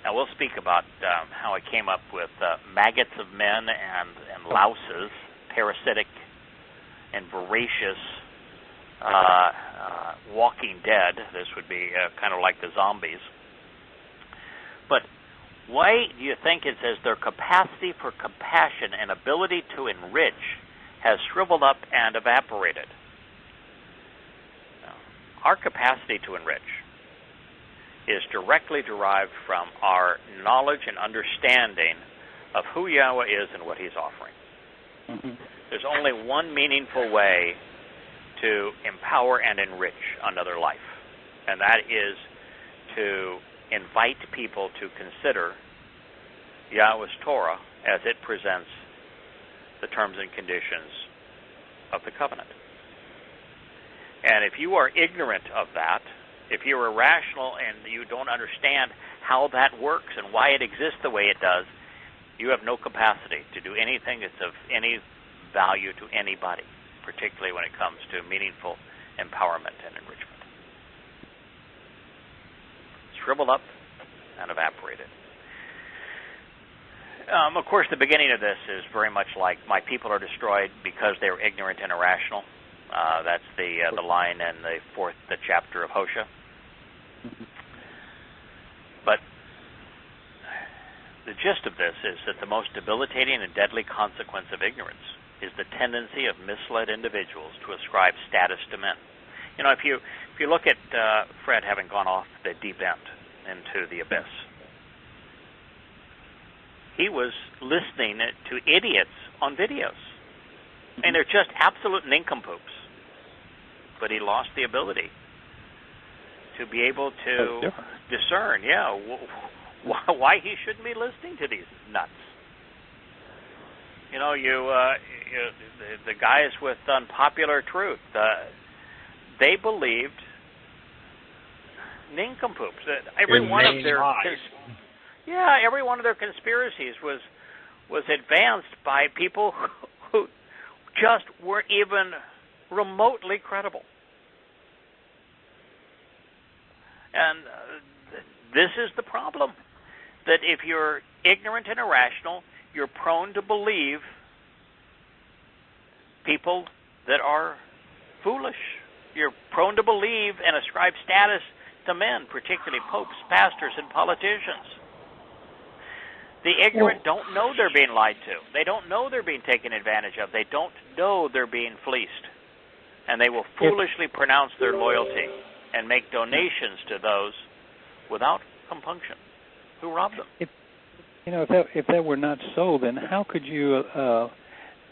A: Now we'll speak about how I came up with maggots of men and louses, parasitic and voracious, walking dead. This would be kind of like the zombies. But why do you think it says their capacity for compassion and ability to enrich has shriveled up and evaporated. Now, our capacity to enrich is directly derived from our knowledge and understanding of who Yahweh is and what He's offering.
D: Mm-hmm.
A: There's only one meaningful way to empower and enrich another life, and that is to invite people to consider Yahweh's Torah as it presents the terms and conditions of the covenant. And if you are ignorant of that, if you're irrational and you don't understand how that works and why it exists the way it does, you have no capacity to do anything that's of any value to anybody, particularly when it comes to meaningful empowerment and enrichment. Shriveled up and evaporated. Of course, the beginning of this is very much like, my people are destroyed because they are ignorant and irrational. That's the line in the chapter of Hosea. But the gist of this is that the most debilitating and deadly consequence of ignorance is the tendency of misled individuals to ascribe status to men. You know, if you look at Fred having gone off the deep end into the abyss, he was listening to idiots on videos. And they're just absolute nincompoops. But he lost the ability to be able to discern, why he shouldn't be listening to these nuts. You know, the guys with Unpopular Truth, they believed nincompoops. Every one of their every one of their conspiracies was advanced by people who just weren't even remotely credible. And this is the problem, that if you're ignorant and irrational, you're prone to believe people that are foolish. You're prone to believe and ascribe status to men, particularly popes, pastors, and politicians. The ignorant don't know they're being lied to. They don't know they're being taken advantage of. They don't know they're being fleeced. And they will foolishly pronounce their loyalty and make donations to those without compunction who rob them.
D: If that were not so, then how could you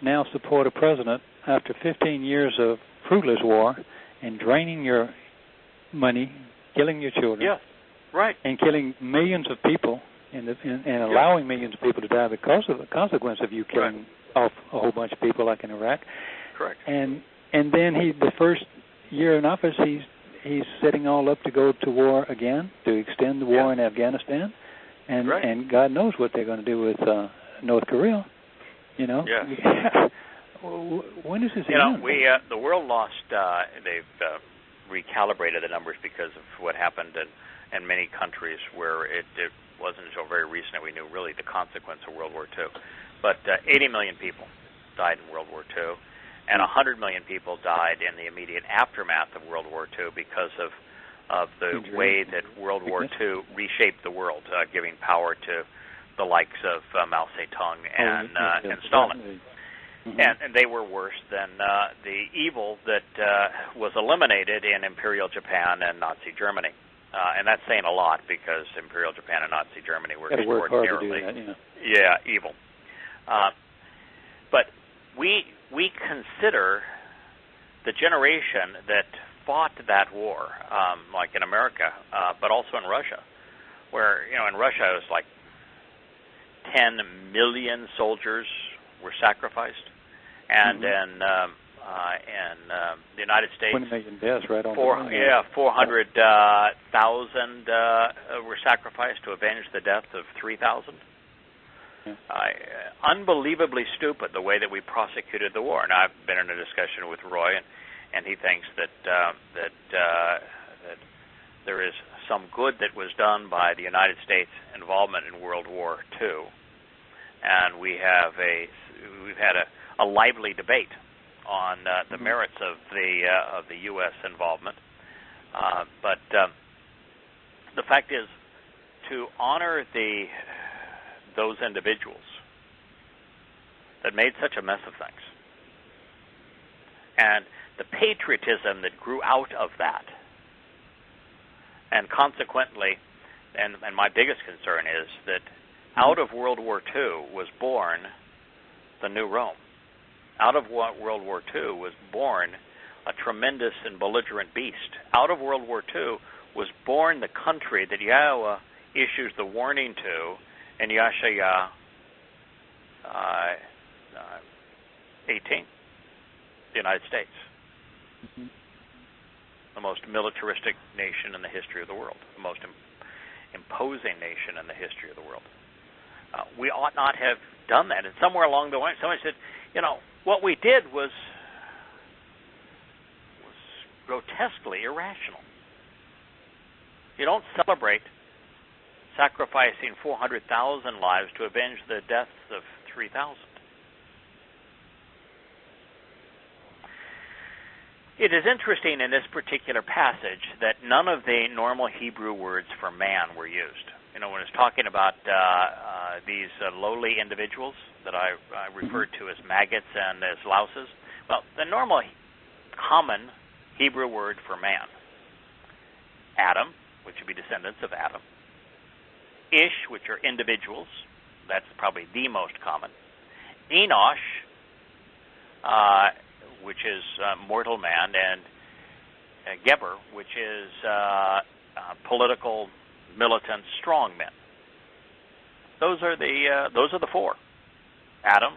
D: now support a president after 15 years of fruitless war and draining your money, killing your children, and killing millions of people and allowing millions of people to die because of the consequence of you killing off a whole bunch of people, like in Iraq?
A: Correct.
D: And then the first year in office, he's setting all up to go to war again, to extend the war in Afghanistan, and God knows what they're going to do with North Korea. You know.
A: Yeah.
D: When is this
A: end? The world lost. They've recalibrated the numbers because of what happened in many countries where it wasn't until very recent we knew really the consequence of World War II. But 80 million people died in World War II, and 100 million people died in the immediate aftermath of World War II because of the way that World War II reshaped the world, giving power to the likes of Mao Zedong and Stalin. Mm-hmm. And they were worse than the evil that was eliminated in Imperial Japan and Nazi Germany. And that's saying a lot because Imperial Japan and Nazi Germany were extraordinarily evil. But we consider the generation that fought that war, like in America, but also in Russia, where in Russia it was like 10 million soldiers were sacrificed, and in the United States,
D: 20 million deaths, right on.
A: 400,000 were sacrificed to avenge the death of 3,000. Unbelievably stupid the way that we prosecuted the war. And I've been in a discussion with Roy, and he thinks that there is some good that was done by the United States involvement in World War II, and we've had a lively debate on the merits of the U.S. involvement. But the fact is, to honor those individuals that made such a mess of things, and the patriotism that grew out of that. And consequently, and my biggest concern is that out of World War II was born the new Rome. Out of World War II was born a tremendous and belligerent beast. Out of World War II was born the country that Yahowah issues the warning to in Yeshayahu 18, the United States. Mm-hmm. The most militaristic nation in the history of the world, the most imposing nation in the history of the world. We ought not have done that. And somewhere along the way, somebody said, what we did was grotesquely irrational. You don't celebrate sacrificing 400,000 lives to avenge the deaths of 3,000. It is interesting in this particular passage that none of the normal Hebrew words for man were used. When it's talking about these lowly individuals that I referred to as maggots and as louses, well, the normal common Hebrew word for man, Adam, which would be descendants of Adam, Ish, which are individuals, that's probably the most common, Enosh, which is mortal man, and Geber, which is political, militant, strong men. Those are the four: Adam,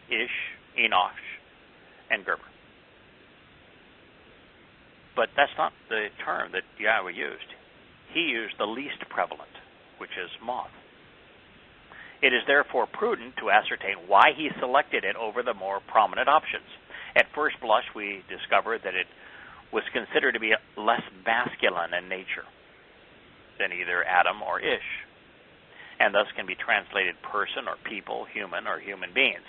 A: Ish, Enosh, and Geber. But that's not the term that Yahweh used. He used the least prevalent, which is moth. It is therefore prudent to ascertain why he selected it over the more prominent options. At first blush, we discovered that it was considered to be less masculine in nature than either Adam or Ish, and thus can be translated person or people, human or human beings.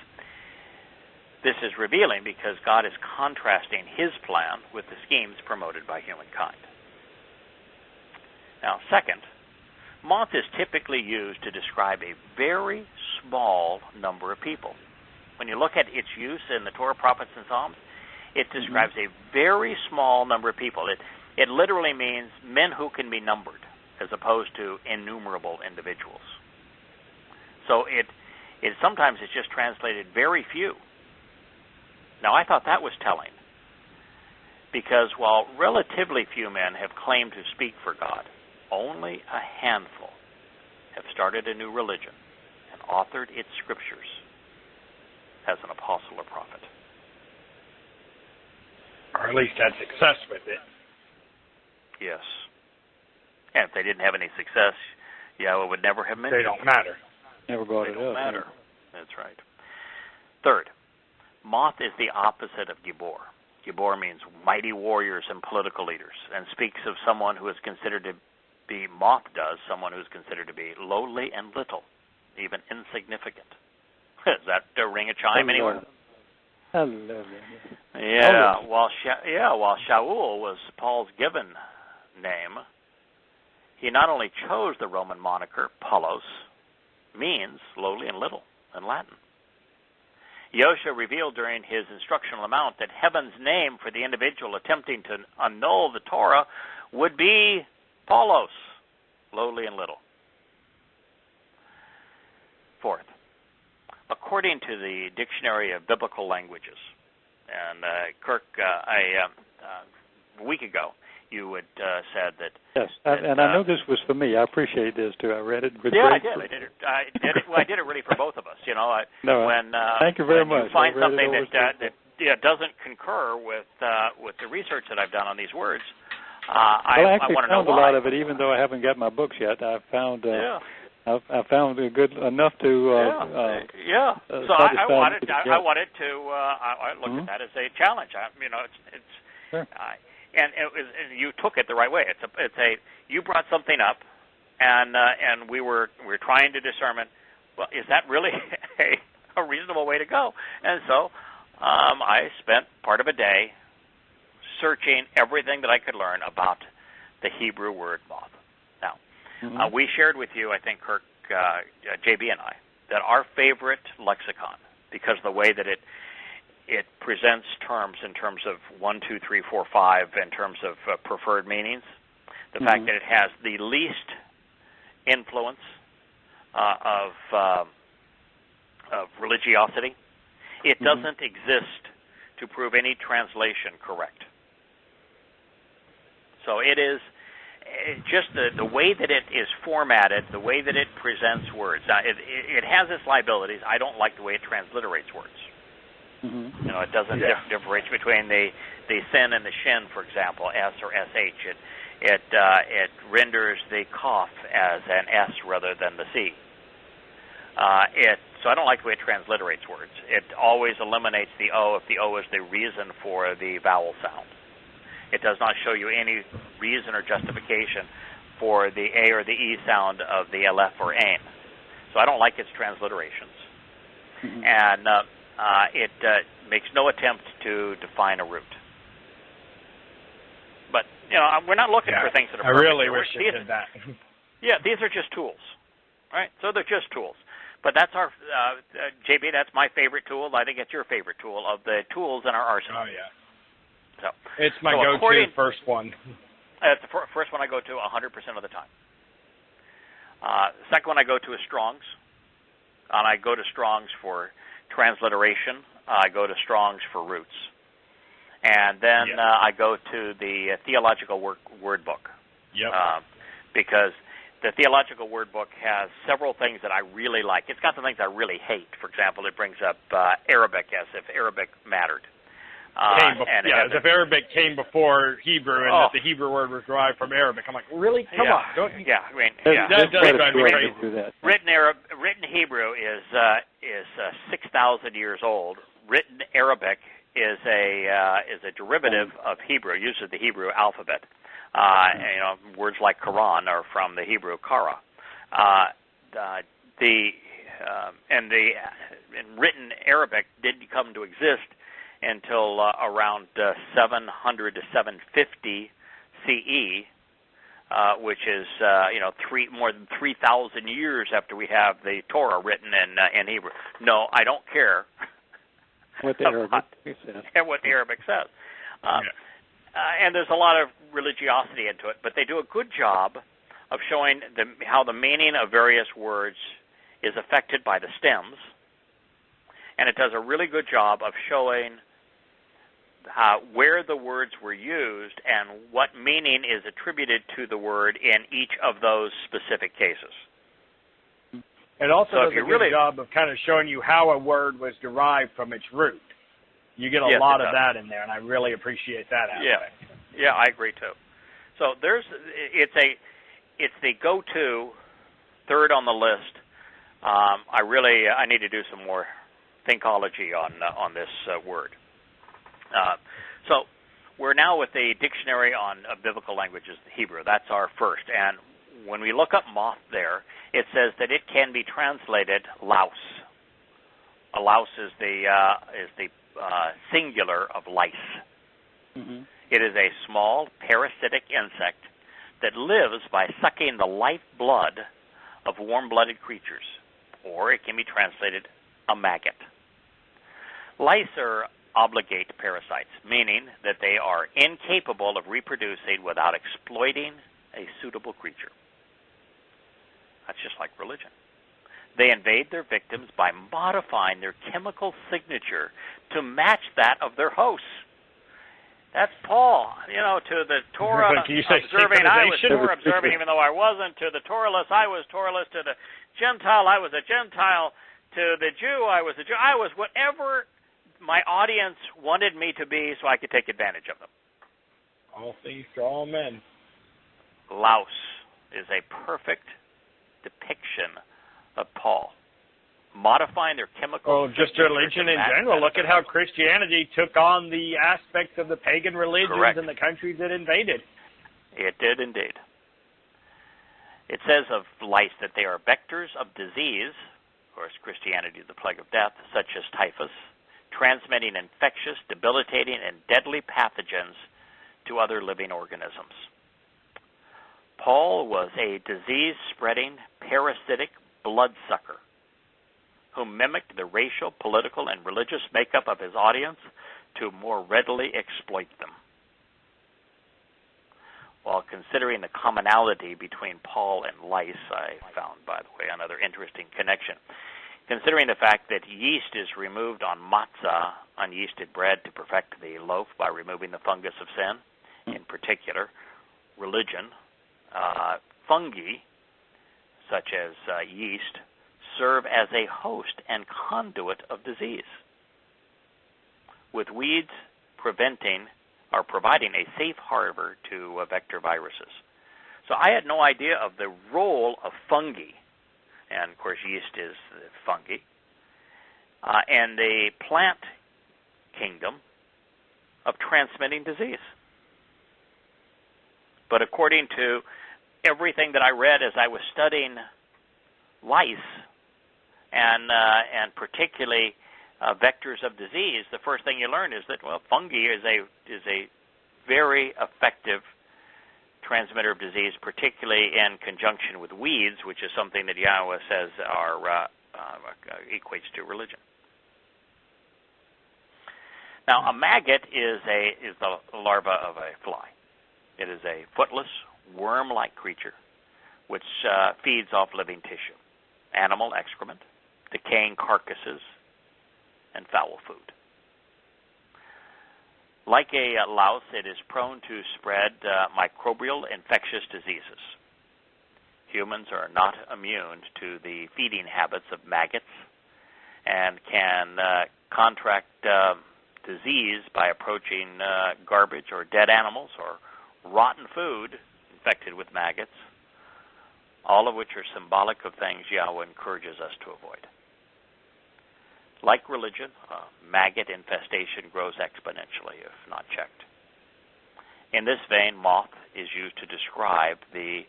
A: This is revealing because God is contrasting his plan with the schemes promoted by humankind. Now, second, moth is typically used to describe a very small number of people. When you look at its use in the Torah, prophets, and Psalms, it describes a very small number of people. It literally means men who can be numbered, as opposed to innumerable individuals. So it sometimes it's just translated very few. Now, I thought that was telling, because while relatively few men have claimed to speak for God, only a handful have started a new religion and authored its scriptures as an apostle or prophet.
C: Or at least had success with it.
A: Yes. And if they didn't have any success, Yahweh would never have mentioned
C: it. They don't matter.
D: Never brought it up.
A: They don't matter. That's right. Third, moth is the opposite of Gibor. Gibor means mighty warriors and political leaders, and speaks of someone who is considered to be, moth does, someone who is considered to be lowly and little, even insignificant. Does that ring a chime anywhere?
D: I love it.
A: Yeah, while Shaul was Paul's given name, he not only chose the Roman moniker, Paulos, means lowly and little in Latin. Yosha revealed during his instructional amount that heaven's name for the individual attempting to annul the Torah would be Paulos, lowly and little. Fourth, according to the Dictionary of Biblical Languages, and Kirk, a week ago, you had said that.
D: Yes, and I know this was for me. I appreciate this too. I read it with
A: great.
D: Yeah,
A: I did it. Well, I did it really for both of us.
D: Thank you very much.
A: You find something that doesn't concur with the research that I've done on these words. I want to know why.
D: I found a lot of it, even though I haven't got my books yet. I found. I found it good enough to.
A: So I wanted to. I looked at that as a challenge.
D: Sure.
A: And you took it the right way. You brought something up, and we were trying to determine, well, is that really a reasonable way to go? And so I spent part of a day searching everything that I could learn about the Hebrew word moth. Now, we shared with you, I think, Kirk, JB and I, that our favorite lexicon, because of the way that it presents terms in terms of 1, 2, 3, 4, 5 in terms of preferred meanings. The fact that it has the least influence of religiosity. It doesn't exist to prove any translation correct. So it is just the way that it is formatted, the way that it presents words. Now, it has its liabilities. I don't like the way it transliterates words. You know, it doesn't differentiate between the sin and the shin, for example, S or SH. It renders the cough as an S rather than the C. So I don't like the way it transliterates words. It always eliminates the O if the O is the reason for the vowel sound. It does not show you any reason or justification for the A or the E sound of the Aleph or Ain. So I don't like its transliterations. And it makes no attempt to define a root. But, you know, we're not looking for things that are perfect.
C: I really wish it did that.
A: Yeah, these are just tools, right? So they're just tools. But that's our, JB, that's my favorite tool. I think it's your favorite tool of the tools in our arsenal.
C: Oh, yeah.
A: So
C: it's my go-to first one.
A: It's the first one I go to 100% of the time. Second one I go to is Strong's. And I go to Strong's for transliteration. I go to Strong's for roots. And then I go to the Theological Word Book. Because the Theological Word Book has several things that I really like. It's got some things I really hate. For example, it brings up Arabic as if Arabic mattered.
C: As if Arabic came before Hebrew and that the Hebrew word was derived from Arabic. I'm like, really? Come on. Don't you?
A: I mean,
C: that does drive me crazy.
A: Written Hebrew is 6,000 years old. Written Arabic is a derivative of Hebrew. It uses the Hebrew alphabet. You know, words like Quran are from the Hebrew Kara. And written Arabic didn't come to exist until around 700 to 750 CE, which is more than 3,000 years after we have the Torah written in Hebrew. No, I don't care
B: what the Arabic says.
A: And what the Arabic says. And there's a lot of religiosity into it, but they do a good job of showing how the meaning of various words is affected by the stems, and it does a really good job of showing where the words were used and what meaning is attributed to the word in each of those specific cases.
C: It also does a good job of kind of showing you how a word was derived from its root. You get a lot of that in there, and I really appreciate that aspect.
A: Yeah, I agree too. So it's the go-to third on the list. I need to do some more thinkology on this word. So we're now with the Dictionary on Biblical Languages, Hebrew. That's our first. And when we look up moth there, it says that it can be translated louse. A louse is the singular of lice. It is a small parasitic insect that lives by sucking the lifeblood of warm-blooded creatures, or it can be translated a maggot. Lice are obligate parasites, meaning that they are incapable of reproducing without exploiting a suitable creature. That's just like religion. They invade their victims by modifying their chemical signature to match that of their hosts. That's Paul, to the Torah observing, I was Torah observing even though I wasn't. To the Torahless, I was Torahless. To the Gentile, I was a Gentile. To the Jew, I was a Jew. I was whatever my audience wanted me to be so I could take advantage of them.
C: All things to all men.
A: Louse is a perfect depiction of Paul. Modifying their chemical...
C: just religion in general. Look at how Christianity took on the aspects of the pagan religions in the countries it invaded.
A: It did indeed. It says of lice that they are vectors of disease, of course Christianity is the plague of death, such as typhus, transmitting infectious, debilitating, and deadly pathogens to other living organisms. Paul was a disease-spreading, parasitic bloodsucker who mimicked the racial, political, and religious makeup of his audience to more readily exploit them. While considering the commonality between Paul and lice, I found, by the way, another interesting connection. Considering the fact that yeast is removed on matzah, unyeasted bread, to perfect the loaf by removing the fungus of sin, in particular, religion, fungi, such as yeast, serve as a host and conduit of disease, with weeds providing a safe harbor to vector viruses. So I had no idea of the role of fungi, and of course yeast is fungi, and the plant kingdom of transmitting disease. But according to everything that I read as I was studying lice, and particularly vectors of disease, the first thing you learn is that, well, fungi is a very effective transmitter of disease, particularly in conjunction with weeds, which is something that Yahowah says equates to religion. Now, a maggot is the larva of a fly. It is a footless, worm-like creature which feeds off living tissue, animal excrement, decaying carcasses, and foul food. Like a louse, it is prone to spread microbial infectious diseases. Humans are not immune to the feeding habits of maggots and can contract disease by approaching garbage or dead animals or rotten food infected with maggots, all of which are symbolic of things Yahowah encourages us to avoid. Like religion, maggot infestation grows exponentially if not checked. In this vein, moth is used to describe the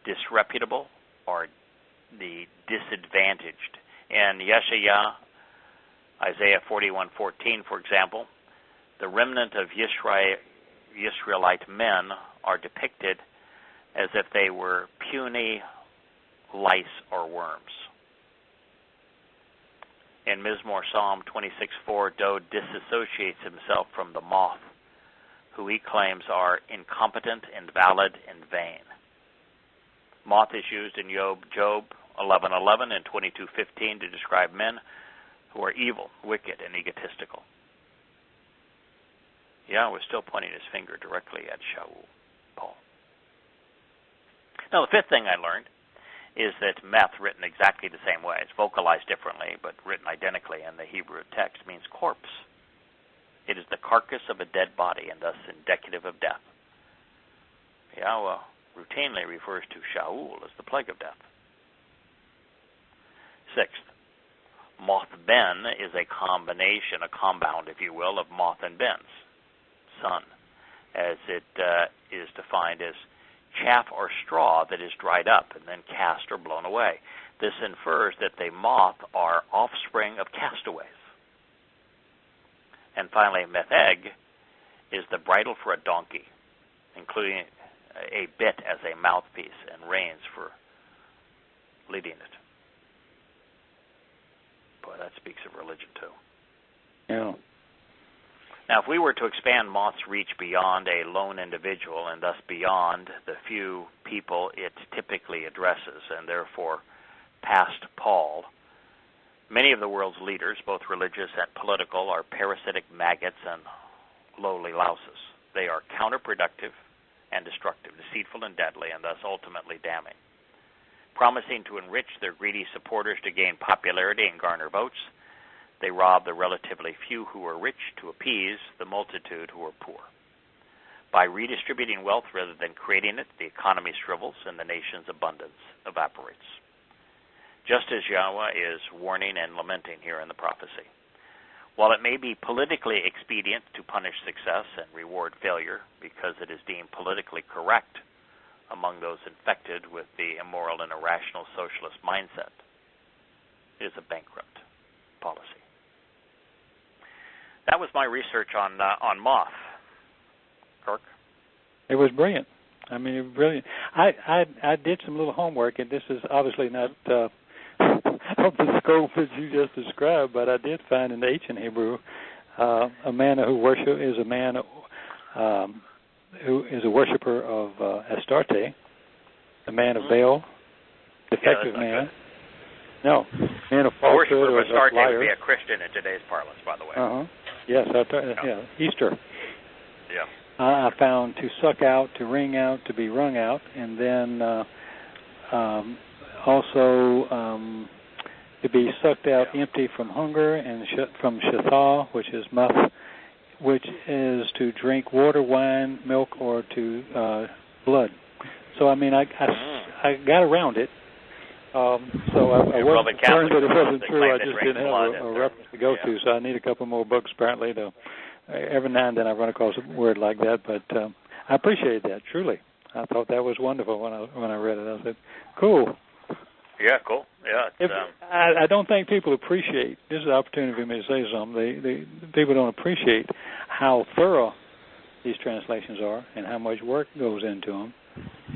A: disreputable or the disadvantaged. In Yeshayah, Isaiah 41:14, for example, the remnant of Yisraelite men are depicted as if they were puny lice or worms. In Mizmor Psalm 26:4, Dode disassociates himself from the moth, who he claims are incompetent, invalid, and vain. Moth is used in Job 11:11 and 22:15 to describe men who are evil, wicked, and egotistical. Yahowah was still pointing his finger directly at Shaul, Paul. Now, the fifth thing I learned is that meth, written exactly the same way, it's vocalized differently, but written identically in the Hebrew text, means corpse. It is the carcass of a dead body and thus indicative of death. Yahowah routinely refers to Shaul as the plague of death. Sixth, moth ben is a combination, a compound, if you will, of moth and bens, sun, as it is defined as chaff or straw that is dried up and then cast or blown away. This infers that the moth are offspring of castaways. And finally, metheg is the bridle for a donkey, including a bit as a mouthpiece and reins for leading it. Boy, that speaks of religion too.
D: Yeah.
A: Now, if we were to expand moth's reach beyond a lone individual and thus beyond the few people it typically addresses, and therefore past Paul, many of the world's leaders, both religious and political, are parasitic maggots and lowly louses. They are counterproductive and destructive, deceitful and deadly, and thus ultimately damning. Promising to enrich their greedy supporters to gain popularity and garner votes, they rob the relatively few who are rich to appease the multitude who are poor. By redistributing wealth rather than creating it, the economy shrivels and the nation's abundance evaporates. Just as Yahowah is warning and lamenting here in the prophecy. While it may be politically expedient to punish success and reward failure because it is deemed politically correct among those infected with the immoral and irrational socialist mindset, it is a bankrupt policy. That was my research on moth. Kirk?
D: It was brilliant. I mean, it was brilliant. I did some little homework, and this is obviously not of the scope that you just described, but I did find in the ancient Hebrew a man who is a man who is a worshiper of Astarte, a man of Baal, defective man.
A: Good.
D: No, man of falsehood.
A: A worshiper of Astarte
D: liar.
A: would be a Christian in today's parlance, by the way.
D: Yes, Easter.
A: Yeah.
D: I found to suck out, to wring out, to be wrung out, and then also to be sucked out empty from hunger, and from shathal, which is muth, which is to drink water, wine, milk, or to blood. So I mean, I got around it. So I wasn't concerned that it wasn't true. I just didn't have a reference to go to. So I need a couple more books apparently to. Every now and then I run across a word like that, but I appreciate that truly. I thought that was wonderful when I read it. I said, "Cool."
A: Yeah, cool. Yeah.
D: I don't think people appreciate. This is an opportunity for me to say something. The people don't appreciate how thorough these translations are and how much work goes into them.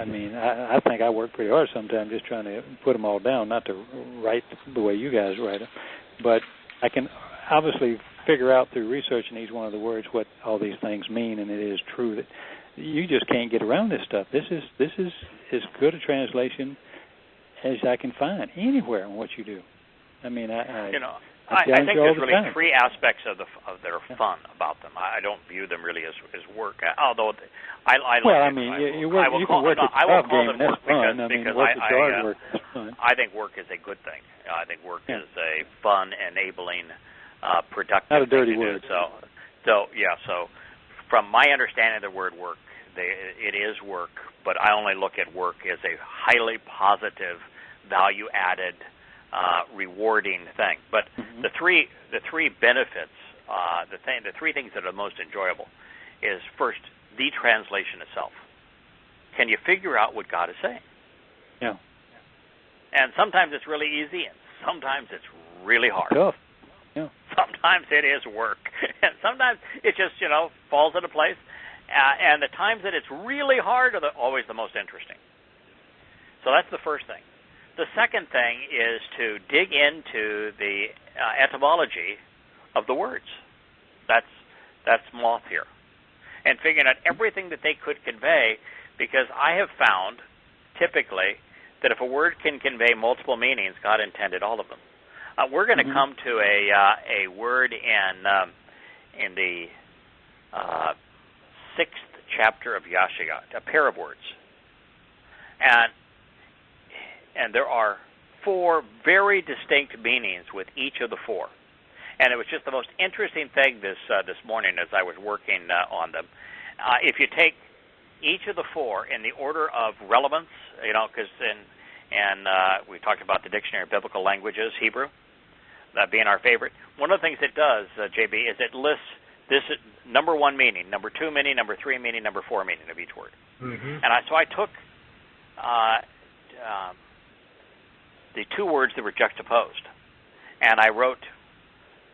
D: I mean, I think I work pretty hard sometimes just trying to put them all down, not to write the way you guys write them, but I can obviously figure out through researching each one of the words what all these things mean, and it is true that you just can't get around this stuff. This is as good a translation as I can find anywhere in what you do. I mean, I
A: think there's really three aspects of that are fun about them. I don't view them really as work, although I like.
D: Well, I mean, you can work at the job game, and that's fun.
A: I think work is a good thing. I think work is a fun, enabling, productive.
D: Not a dirty
A: thing to
D: word.
A: do. So from my understanding of the word work, it is work, but I only look at work as a highly positive, value-added, rewarding thing. But the three benefits, the three things that are most enjoyable, is first the translation itself. Can you figure out what God is saying?
D: Yeah.
A: And sometimes it's really easy, and sometimes it's really hard.
D: Tough. Yeah.
A: Sometimes it is work, and sometimes it just falls into place. And the times that it's really hard are always the most interesting. So that's the first thing. The second thing is to dig into the etymology of the words. That's moth here. And figuring out everything that they could convey, because I have found, typically, that if a word can convey multiple meanings, God intended all of them. We're going to come to a word in the 6th chapter of Yashaya, a pair of words. And there are 4 very distinct meanings with each of the 4. And it was just the most interesting thing this morning as I was working on them. If you take each of the 4 in the order of relevance, because we talked about the Dictionary of Biblical Languages, Hebrew, that being our favorite. One of the things it does, JB, is it lists this number 1 meaning, number 2 meaning, number 3 meaning, number 4 meaning of each word. And so I took the 2 words that were juxtaposed, and I wrote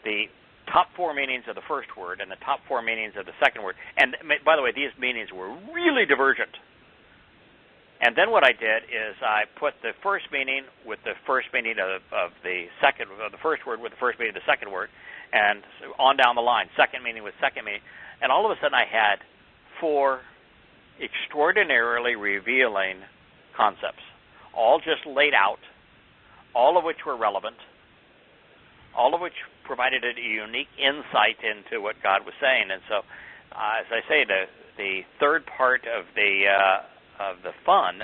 A: the top 4 meanings of the first word and the top 4 meanings of the second word. And by the way, these meanings were really divergent. And then what I did is I put the first meaning with the first meaning of the first word with the first meaning of the second word, and on down the line, second meaning with second meaning. And all of a sudden I had 4 extraordinarily revealing concepts, all just laid out, all of which were relevant, all of which provided a unique insight into what God was saying. And so, as I say, the third part of the fun,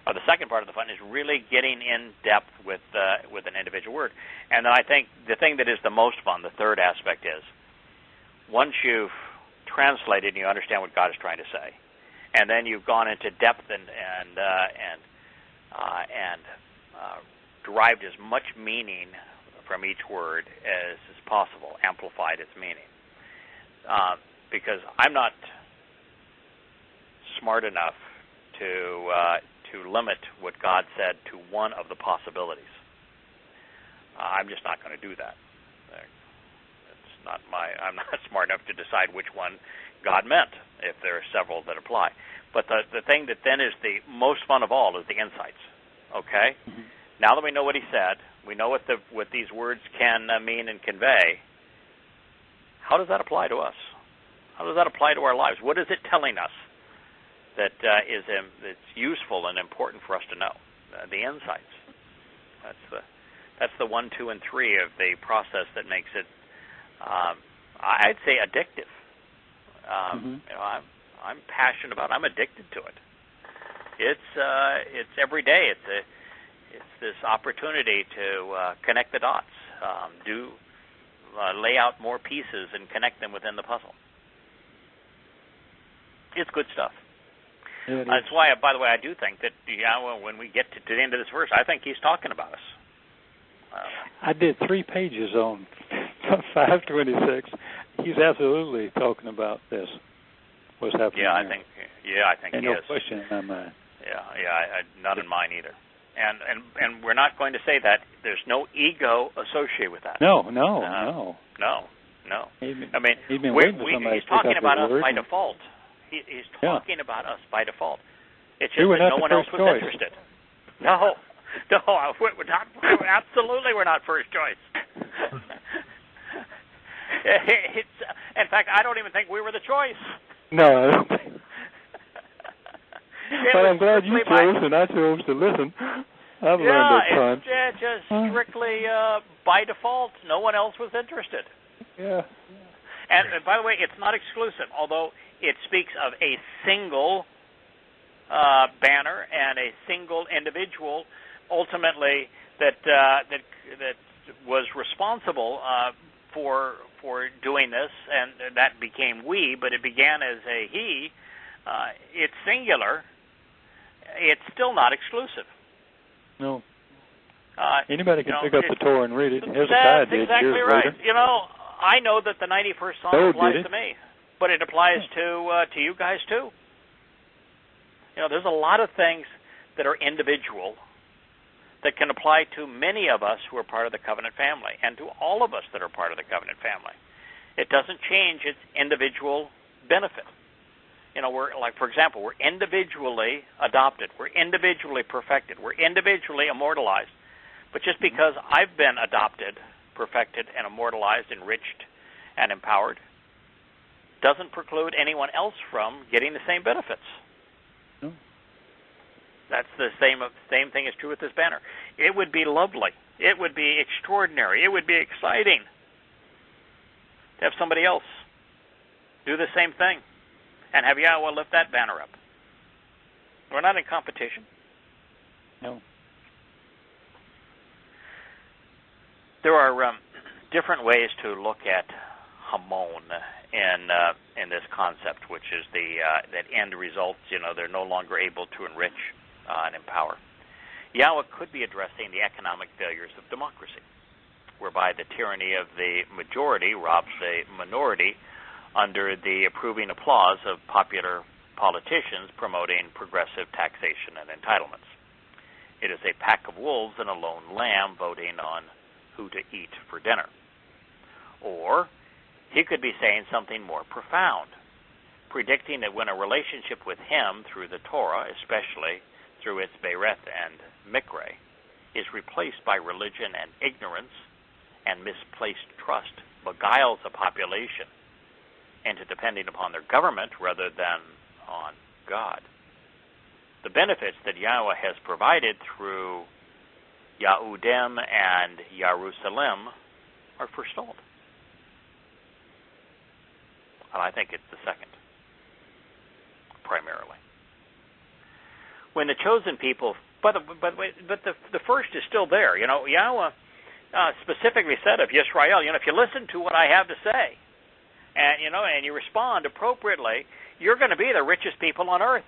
A: or the second part of the fun, is really getting in depth with an individual word. And then I think the thing that is the most fun, the third aspect, is once you've translated and you understand what God is trying to say, and then you've gone into depth and derived as much meaning from each word as is possible, amplified its meaning. Because I'm not smart enough to limit what God said to one of the possibilities. I'm just not going to do that. I'm not smart enough to decide which one God meant, if there are several that apply. But the thing that then is the most fun of all is the insights. Okay? Now that we know what he said, We know what these words can mean and convey. How does that apply to us? How does that apply to our lives? What is it telling us that it's useful and important for us to know? The insights. That's the 1, 2, and 3 of the process that makes it, I'd say, addictive. I'm passionate about it. I'm addicted to it. It's every day. It's this opportunity to connect the dots, lay out more pieces and connect them within the puzzle. It's good stuff.
B: Yeah,
A: that's why, by the way, I do think that when we get to the end of this verse, I think he's talking about us.
B: I did 3 pages on 526. He's absolutely talking about this. What's happening?
A: Yeah,
B: here.
A: I think
B: and
A: he
B: no
A: is.
B: question in my mind.
A: Yeah, not in mine either. And we're not going to say that. There's no ego associated with that.
B: No.
A: I mean,
B: he's
A: talking about us by default. He's talking about us by default. It's just that no one else was interested. No, we're not. Absolutely, we're not first choice. In fact, I don't even think we were the choice.
B: No, I don't think. But I'm glad you chose and I chose to listen. I've learned a ton.
A: It's just strictly by default. No one else was interested.
B: Yeah.
A: And by the way, it's not exclusive, although it speaks of a single banner and a single individual, ultimately that was responsible for doing this, and that became we, but it began as a he. It's singular. It's still not exclusive.
B: No. Anybody can pick up the Torah and read it.
A: That's exactly right. Later. I know that the 91st Psalm applies to me, but it applies to you guys too. There's a lot of things that are individual that can apply to many of us who are part of the covenant family, and to all of us that are part of the covenant family. It doesn't change its individual benefit. For example, we're individually adopted. We're individually perfected. We're individually immortalized. But just because I've been adopted, perfected, and immortalized, enriched, and empowered, doesn't preclude anyone else from getting the same benefits.
B: No.
A: That's the same thing is true with this banner. It would be lovely. It would be extraordinary. It would be exciting to have somebody else do the same thing and have Yahowah lift that banner up. We're not in competition.
B: No.
A: There are different ways to look at Hamon in this concept, which is that end results. They're no longer able to enrich and empower. Yahowah could be addressing the economic failures of democracy, whereby the tyranny of the majority robs the minority under the approving applause of popular politicians promoting progressive taxation and entitlements. It is a pack of wolves and a lone lamb voting on who to eat for dinner. Or he could be saying something more profound, predicting that when a relationship with him through the Torah, especially through its Bereth and Mikre, is replaced by religion and ignorance and misplaced trust, beguiles a population into depending upon their government rather than on God. The benefits that Yahowah has provided through Yahudim and Jerusalem are forestalled. And I think it's the second, primarily. When the chosen people, but the first is still there. Yahowah specifically said of Yisrael, if you listen to what I have to say, and you respond appropriately, you're going to be the richest people on earth.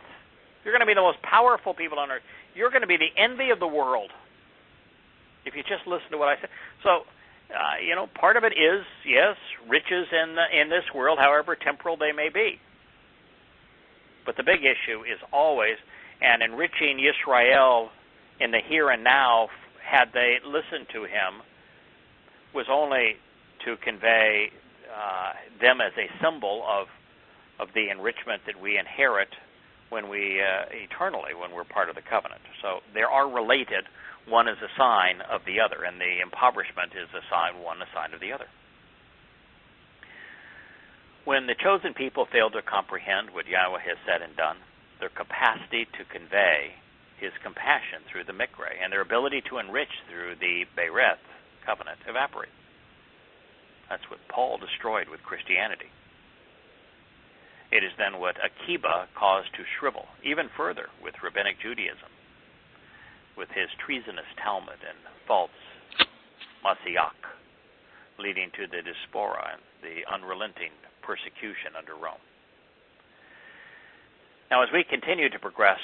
A: You're going to be the most powerful people on earth. You're going to be the envy of the world if you just listen to what I say. So, part of it is, yes, riches in this world, however temporal they may be. But the big issue is always, and enriching Yisrael in the here and now, had they listened to him, was only to convey them as a symbol of the enrichment that we inherit when we eternally, when we're part of the covenant. So they are related. one is a sign of the other, and the impoverishment is a sign of the other. When the chosen people fail to comprehend what Yahweh has said and done, their capacity to convey His compassion through the Mikre and their ability to enrich through the Bereth covenant evaporate. That's what Paul destroyed with Christianity. It is then what Akiba caused to shrivel even further with Rabbinic Judaism, with his treasonous Talmud and false Masiach, leading to the diaspora and the unrelenting persecution under Rome. Now, as we continue to progress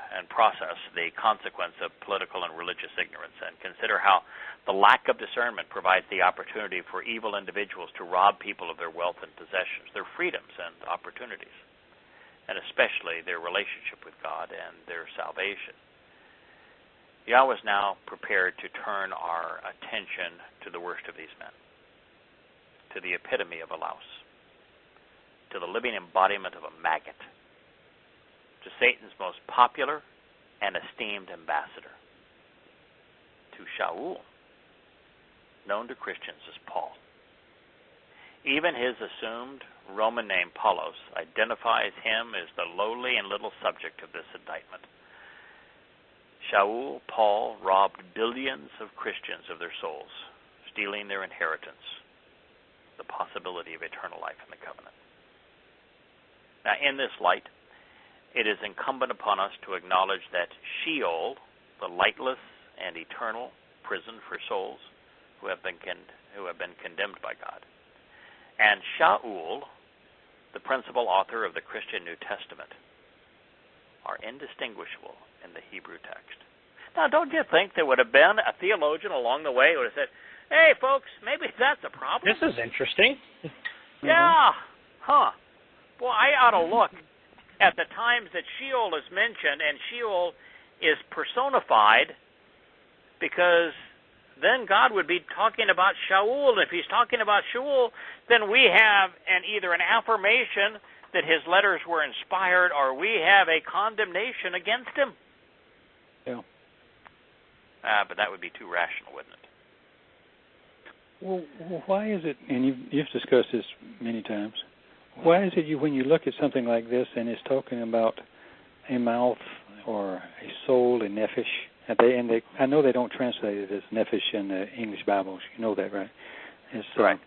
A: and process the consequence of political and religious ignorance and consider how the lack of discernment provides the opportunity for evil individuals to rob people of their wealth and possessions, their freedoms and opportunities, and especially their relationship with God and their salvation, Yahweh is now prepared to turn our attention to the worst of these men, to the epitome of a louse, to the living embodiment of a maggot, to Satan's most popular and esteemed ambassador, to Shaul, known to Christians as Paul. Even his assumed Roman name, Paulos, identifies him as the lowly and little subject of this indictment. Shaul, Paul, robbed billions of Christians of their souls, stealing their inheritance, the possibility of eternal life in the covenant. Now, in this light, it is incumbent upon us to acknowledge that Sheol, the lightless and eternal prison for souls who have been condemned by God, and Shaul, the principal author of the Christian New Testament, are indistinguishable in the Hebrew text. Now, don't you think there would have been a theologian along the way who would have said, "Hey, folks, maybe that's a problem"?
C: This is interesting.
A: Yeah. Huh. Well, I ought to look at the times that Sheol is mentioned, and Sheol is personified, because then God would be talking about Shaul. If he's talking about Shaul, then we have either an affirmation that his letters were inspired, or we have a condemnation against him.
D: Yeah.
A: But that would be too rational, wouldn't it?
D: Well, why is it, and you've discussed this many times, why is it when you look at something like this and it's talking about a mouth or a soul, a nephesh, I know they don't translate it as nephesh in the English Bibles. You know that, right? It's,
A: right.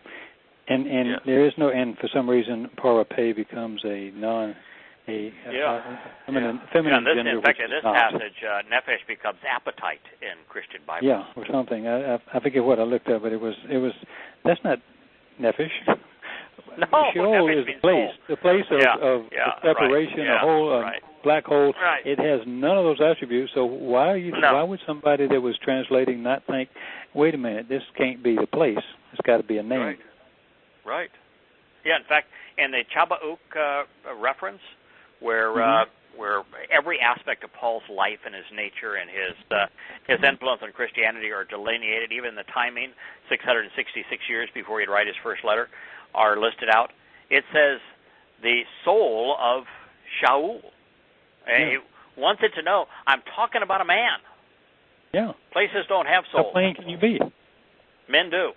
D: And yes. There is no, and for some reason, parapay becomes feminine gender.
A: In fact, in this passage, nephesh becomes appetite in Christian Bible.
D: Yeah, or something. I forget what I looked up, but it was. That's not nephesh.
A: No,
D: Sheol is the place of separation,
A: right,
D: a hole, black hole.
A: Right.
D: It has none of those attributes. So why would somebody that was translating not think, wait a minute, this can't be the place. It's got to be a name.
A: Right. Yeah. In fact, in the Chabauk reference, where every aspect of Paul's life and his nature and his influence on Christianity are delineated, even the timing, 666 years before he'd write his first letter, are listed out. It says the soul of Shaul. He wants it to know, I'm talking about a man.
D: Yeah.
A: Places don't have souls.
D: How plain can you be?
A: Men do.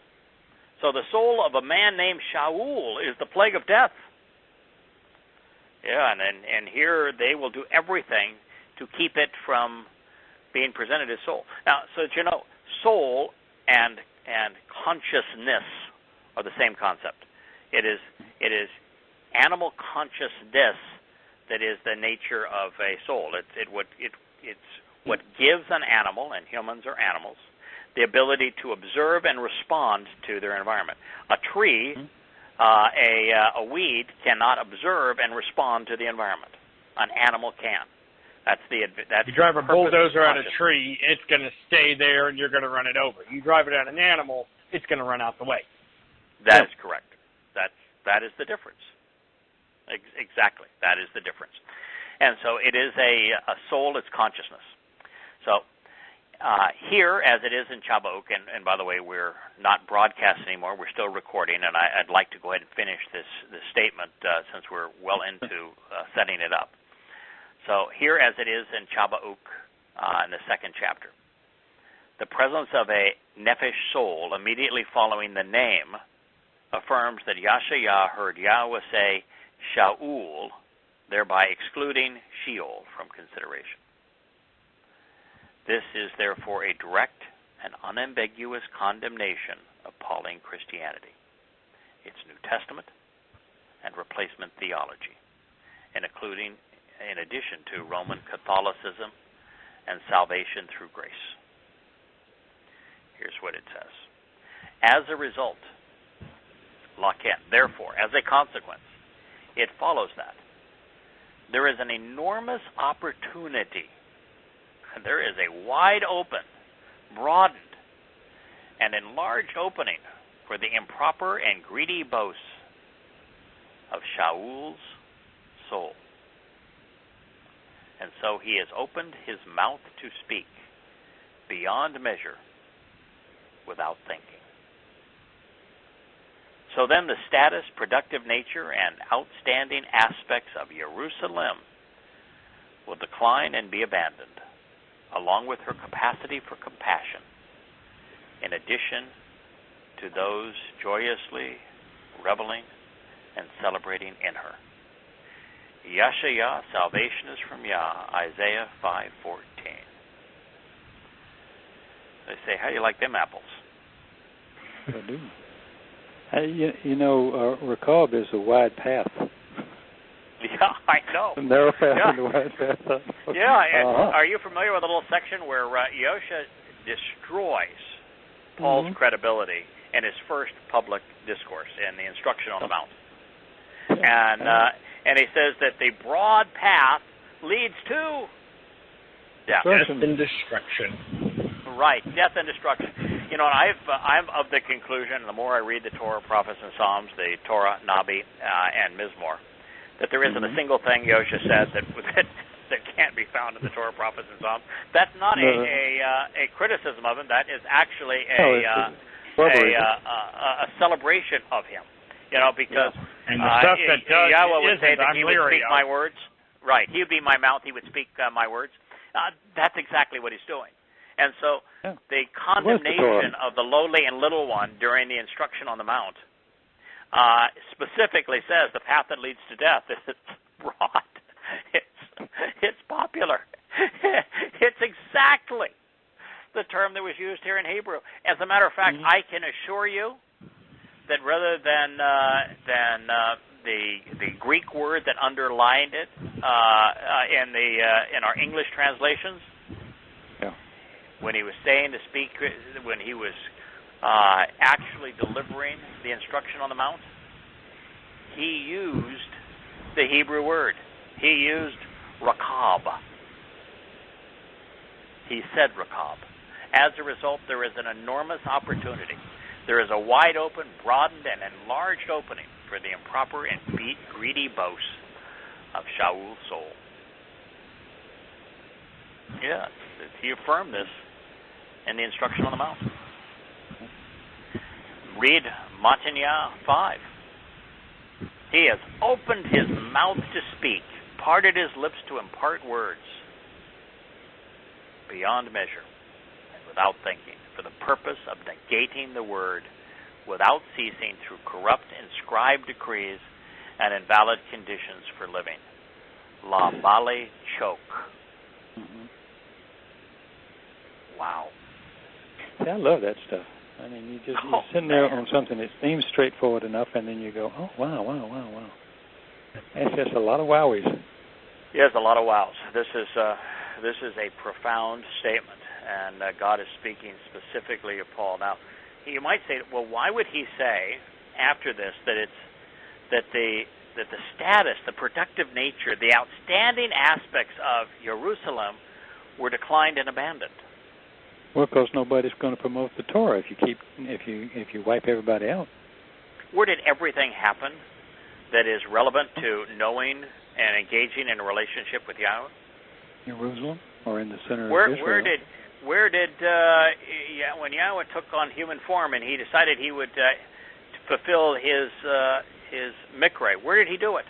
A: So the soul of a man named Shaul is the plague of death. Yeah, and here they will do everything to keep it from being presented as soul. Now, so that you know, soul and consciousness are the same concept. It is animal consciousness that is the nature of a soul. It's what gives an animal, and humans are animals, the ability to observe and respond to their environment. A tree, a weed cannot observe and respond to the environment. An animal can. That's
C: you drive a bulldozer at a tree, it's going to stay there, and you're going to run it over. You drive it at an animal, it's going to run out the way.
A: That is correct. That is the difference. Exactly. That is the difference. And so it is a soul, it's consciousness. So here, as it is in Chabauk, and by the way, we're not broadcasting anymore, we're still recording, and I'd like to go ahead and finish this statement since we're well into setting it up. So here, as it is in Chabauk in the second chapter, The presence of a nephesh soul immediately following the name affirms that Yahshua heard Yahweh say Shaul, thereby excluding Sheol from consideration. This is therefore a direct and unambiguous condemnation of Pauline Christianity, its New Testament and replacement theology, in addition to Roman Catholicism and salvation through grace. Here's what it says. As a result, laken, therefore, as a consequence, it follows that there is an enormous opportunity. There is a wide open, broadened, and enlarged opening for the improper and greedy boasts of Shaul's soul. And so he has opened his mouth to speak beyond measure without thinking. So then the status, productive nature, and outstanding aspects of Jerusalem will decline and be abandoned, along with her capacity for compassion, in addition to those joyously reveling and celebrating in her. Yahshua, salvation is from Yah, Isaiah 5:14. They say, how do you like them apples?
D: I do. Rakab is a wide path.
A: Yeah, I know.
D: A narrow path and a wide path.
A: Yeah, and are you familiar with a little section where Yahshua destroys Paul's credibility in his first public discourse in the Instruction on the Mount? And he says that the broad path leads to death
C: and destruction.
A: Right, death and destruction. I'm of the conclusion, the more I read the Torah, prophets, and Psalms, the Torah, Nabi, and Mizmor, that there isn't a single thing Yahshua says that can't be found in the Torah, prophets, and Psalms. That's not a criticism of him. That is actually a celebration of him. Because
C: and the stuff that
A: Yahweh would say that he would speak
C: of.
A: my words. Right, he would be my mouth. He would speak my words. That's exactly what he's doing. And so the condemnation of the lowly and little one during the Instruction on the Mount specifically says the path that leads to death is broad. It's popular. It's exactly the term that was used here in Hebrew. As a matter of fact, I can assure you that rather than the Greek word that underlined it in our English translations, when he was saying to speak, when he was actually delivering the Instruction on the Mount, he used the Hebrew word. He used rakab. He said rakab. As a result, there is an enormous opportunity. There is a wide open, broadened, and enlarged opening for the improper and greedy boasts of Shaul's soul. Yes, he affirmed this in the Instruction on the Mount. Read Matanya 5. He has opened his mouth to speak, parted his lips to impart words beyond measure and without thinking, for the purpose of negating the word without ceasing through corrupt inscribed decrees and invalid conditions for living. La Bale Choke. Wow.
D: See, I love that stuff. I mean, you're sitting there on something that seems straightforward enough, and then you go, oh, wow. That's just a lot of wowies.
A: Yes, a lot of wows. This is a profound statement, and God is speaking specifically of Paul. Now, you might say, well, why would he say after this that the status, the productive nature, the outstanding aspects of Jerusalem were declined and abandoned?
D: Well, because nobody's going to promote the Torah if you wipe everybody out.
A: Where did everything happen that is relevant to knowing and engaging in a relationship with Yahweh?
D: Jerusalem, or in the center of Israel?
A: Where did when Yahweh took on human form and he decided he would fulfill his mikra, where did he do it?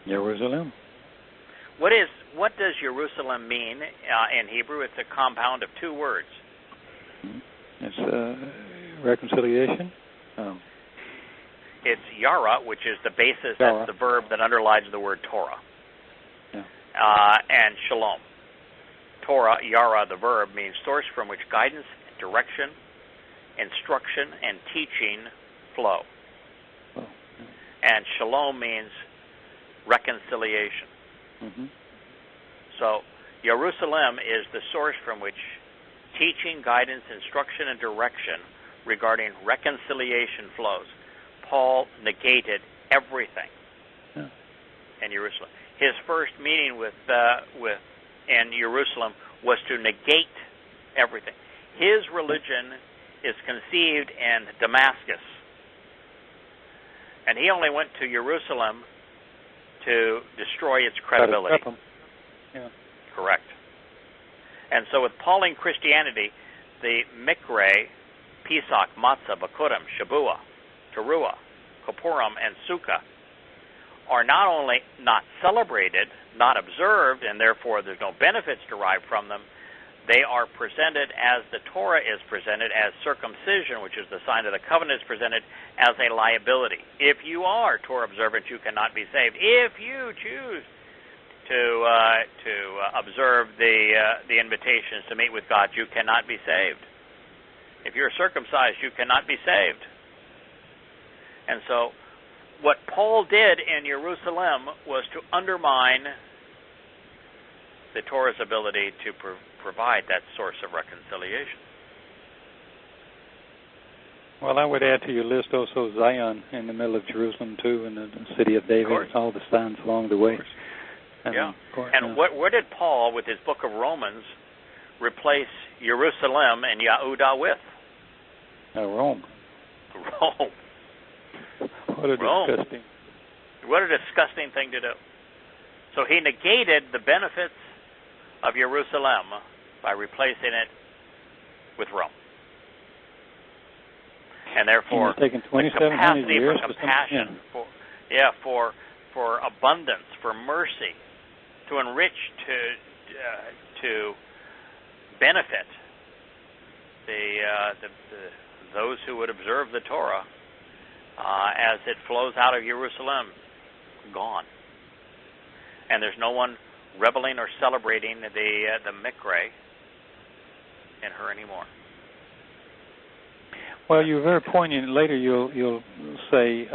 D: Jerusalem.
A: What does Jerusalem mean in Hebrew? It's a compound of two words.
D: It's reconciliation.
A: It's Yara, which is the basis.
D: Yara.
A: That's the verb that underlies the word Torah.
D: Yeah.
A: And Shalom. Torah, Yara, the verb, means source from which guidance, direction, instruction, and teaching flow.
D: Oh.
A: And Shalom means reconciliation.
D: Mm-hmm.
A: So Jerusalem is the source from which teaching, guidance, instruction, and direction regarding reconciliation flows. Paul negated everything in Jerusalem. His first meeting in Jerusalem was to negate everything. His religion is conceived in Damascus, and he only went to Jerusalem to destroy its credibility.
D: Yeah.
A: Correct. And so with Pauline Christianity, the Mikre, Pesach, Matzah, Bakurim, Shabua, Teruah, Kippurim, and Sukkah are not only not celebrated, not observed, and therefore there's no benefits derived from them, they are presented as the Torah is presented, as circumcision, which is the sign of the covenant, is presented as a liability. If you are Torah observant, you cannot be saved. If you choose to observe the invitations to meet with God, you cannot be saved. If you're circumcised, you cannot be saved. And so what Paul did in Jerusalem was to undermine the Torah's ability to provide that source of reconciliation.
D: Well, I would add to your list also Zion in the middle of Jerusalem, too, and the city of David, and all the signs along the way. And
A: where did Paul, with his book of Romans, replace Jerusalem and Yahudah with?
D: Rome.
A: Rome.
D: What a disgusting.
A: What a disgusting thing to do. So he negated the benefits of Jerusalem by replacing it with Rome. And therefore,
D: the capacity
A: for compassion, for abundance, for mercy, to enrich, to benefit those who would observe the Torah as it flows out of Jerusalem, gone. And there's no one reveling or celebrating the Mikre in her anymore.
D: Well, you're very poignant. Later, you'll say,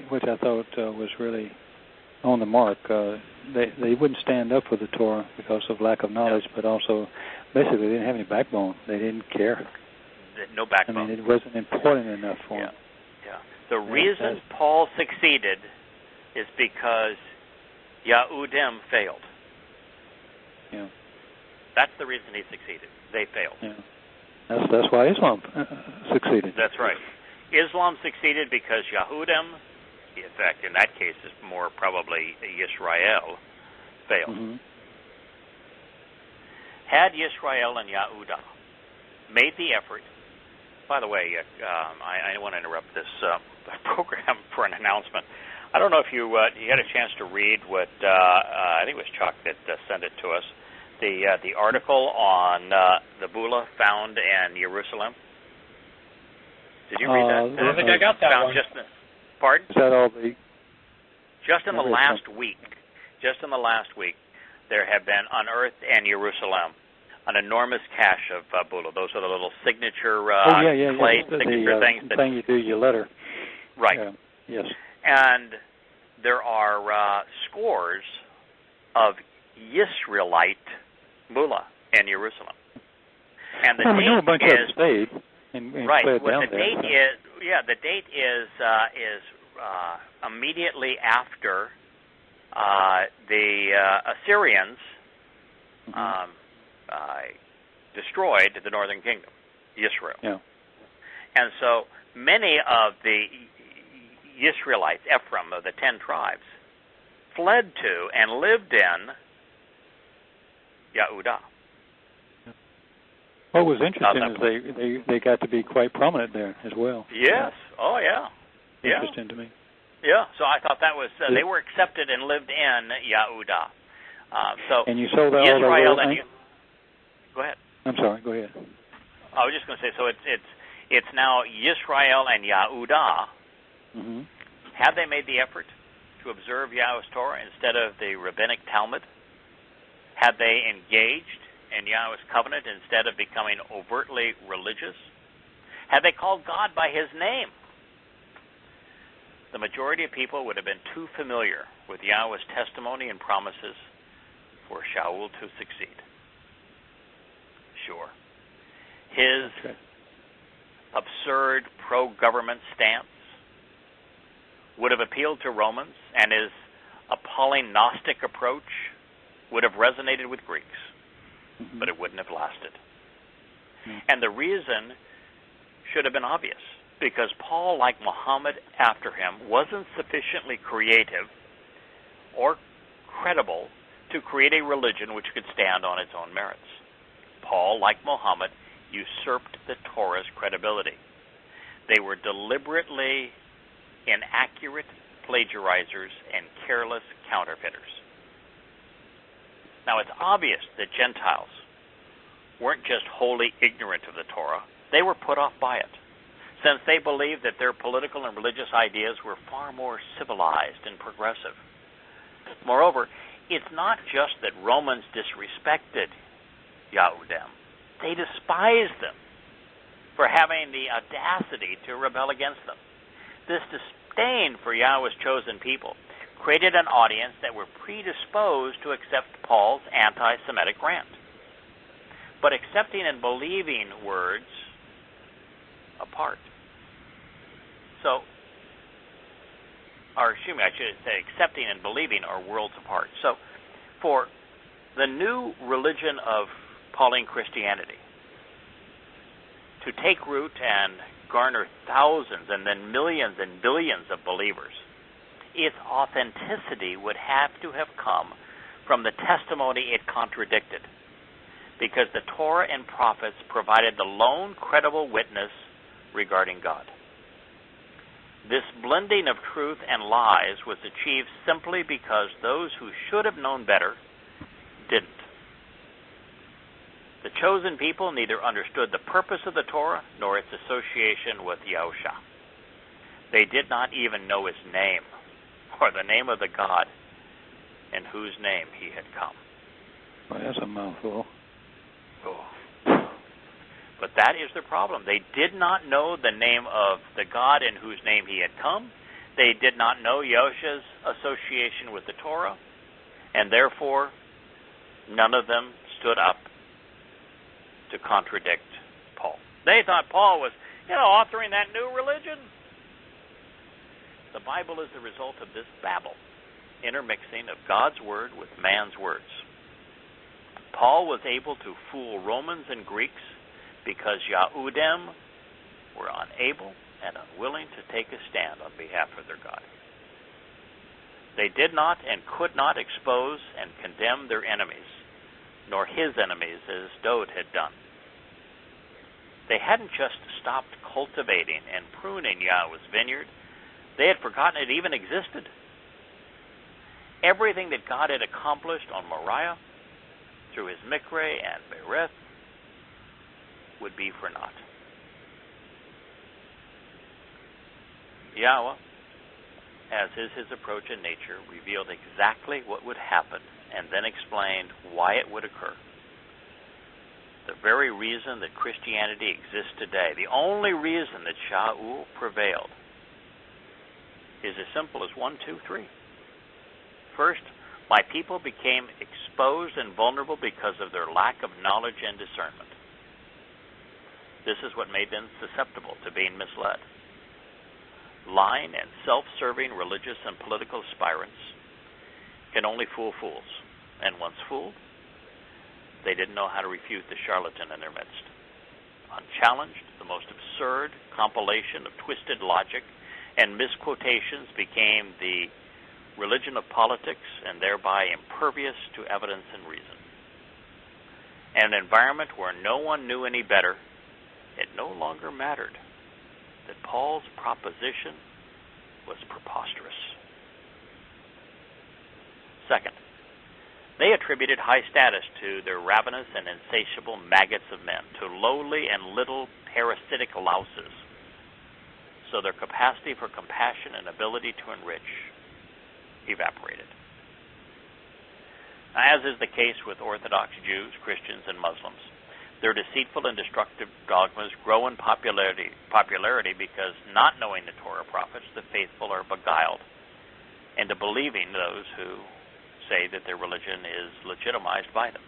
D: which I thought was really on the mark. They wouldn't stand up for the Torah because of lack of knowledge, but also basically they didn't have any backbone. They didn't care.
A: No backbone.
D: I mean, it wasn't important enough for them.
A: The reason Paul succeeded is because Yahudim failed.
D: Yeah.
A: That's the reason he succeeded. They failed.
D: Yeah. That's why Islam succeeded.
A: That's right. Islam succeeded because Yahudim, in fact, in that case, is more probably Yisrael, failed.
D: Mm-hmm.
A: Had Yisrael and Yahudah made the effort, by the way, I want to interrupt this program for an announcement. I don't know if you had a chance to read what, I think it was Chuck that sent it to us, the article on the Bula found in Jerusalem. Did you read that?
C: I don't think I got that one.
A: Pardon?
D: Is that all the...
A: Just in the last week, there have been unearthed in Jerusalem an enormous cache of Bula. Those are the little signature clay signature things.
D: The thing you do your letter.
A: Right.
D: Yes.
A: And there are scores of Yisraelite Bula in Jerusalem. And the date
D: know a bunch
A: is
D: of them stayed and
A: right.
D: fled
A: Well,
D: down
A: the
D: there.
A: date is the date is immediately after the Assyrians destroyed the northern kingdom, Israel.
D: Yeah.
A: And so many of the Israelites, Ephraim of the 10 tribes, fled to and lived in Yahudah.
D: What was interesting is they got to be quite prominent there as well.
A: Yes. Oh, yeah.
D: Interesting to me.
A: Yeah. So I thought that was they were accepted and lived in Yahudah.
D: And you sold all
A: Israel
D: the
A: and go ahead.
D: I'm sorry. Go ahead.
A: I was just going to say, so it's now Yisrael and Yehudah.
D: Mm-hmm.
A: Had they made the effort to observe Yahweh's Torah instead of the rabbinic Talmud? Had they engaged in Yahweh's covenant instead of becoming overtly religious? Had they called God by his name? The majority of people would have been too familiar with Yahweh's testimony and promises for Shaul to succeed. Sure. His absurd pro-government stance would have appealed to Romans, and his appalling Gnostic approach would have resonated with Greeks, but it wouldn't have lasted. And the reason should have been obvious, because Paul, like Muhammad after him, wasn't sufficiently creative or credible to create a religion which could stand on its own merits. Paul, like Muhammad, usurped the Torah's credibility. They were deliberately inaccurate plagiarizers and careless counterfeiters. Now, it's obvious that Gentiles weren't just wholly ignorant of the Torah. They were put off by it, since they believed that their political and religious ideas were far more civilized and progressive. Moreover, it's not just that Romans disrespected Yahudim. They despised them for having the audacity to rebel against them. This disdain for Yahweh's chosen people created an audience that were predisposed to accept Paul's anti-Semitic rant. But accepting and believing words apart. I should say accepting and believing are worlds apart. So, for the new religion of Pauline Christianity to take root and garner thousands and then millions and billions of believers, its authenticity would have to have come from the testimony it contradicted, because the Torah and prophets provided the lone credible witness regarding God. This blending of truth and lies was achieved simply because those who should have known better didn't. The chosen people neither understood the purpose of the Torah nor its association with Yahusha. They did not even know his name, or the name of the God in whose name he had come.
D: Well, that's a mouthful.
A: Oh. But that is the problem. They did not know the name of the God in whose name he had come. They did not know Yahusha's association with the Torah, and therefore none of them stood up to contradict Paul. They thought Paul was, authoring that new religion. The Bible is the result of this babble, intermixing of God's word with man's words. Paul was able to fool Romans and Greeks because Yahudim were unable and unwilling to take a stand on behalf of their God. They did not and could not expose and condemn their enemies, nor his enemies, as Dode had done. They hadn't just stopped cultivating and pruning Yahweh's vineyard. They had forgotten it even existed. Everything that God had accomplished on Moriah, through his Mikre and Berith, would be for naught. Yahweh, as is his approach in nature, revealed exactly what would happen and then explained why it would occur. The very reason that Christianity exists today, the only reason that Shaul prevailed, is as simple as 1, 2, 3. First, my people became exposed and vulnerable because of their lack of knowledge and discernment. This is what made them susceptible to being misled. Lying and self-serving religious and political aspirants can only fool fools. And once fooled, they didn't know how to refute the charlatan in their midst. Unchallenged, the most absurd compilation of twisted logic and misquotations became the religion of politics, and thereby impervious to evidence and reason. In an environment where no one knew any better, it no longer mattered that Paul's proposition was preposterous. Second, They attributed high status to their ravenous and insatiable maggots of men, to lowly and little parasitic louses. So their capacity for compassion and ability to enrich evaporated. As is the case with Orthodox Jews, Christians, and Muslims, their deceitful and destructive dogmas grow in popularity because, not knowing the Torah prophets, the faithful are beguiled into believing those who say that their religion is legitimized by them.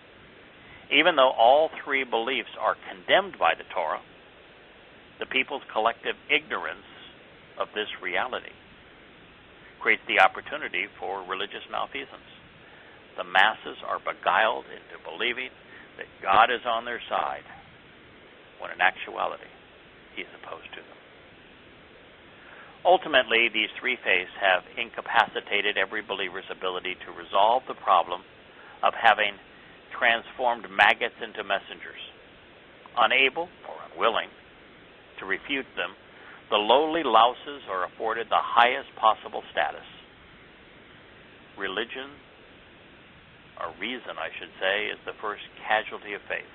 A: Even though all three beliefs are condemned by the Torah, the people's collective ignorance of this reality creates the opportunity for religious malfeasance. The masses are beguiled into believing that God is on their side, when in actuality, He is opposed to them. Ultimately, these three faiths have incapacitated every believer's ability to resolve the problem of having transformed maggots into messengers. Unable or unwilling to refute them, the lowly louses are afforded the highest possible status. Religion, or reason, I should say, is the first casualty of faith.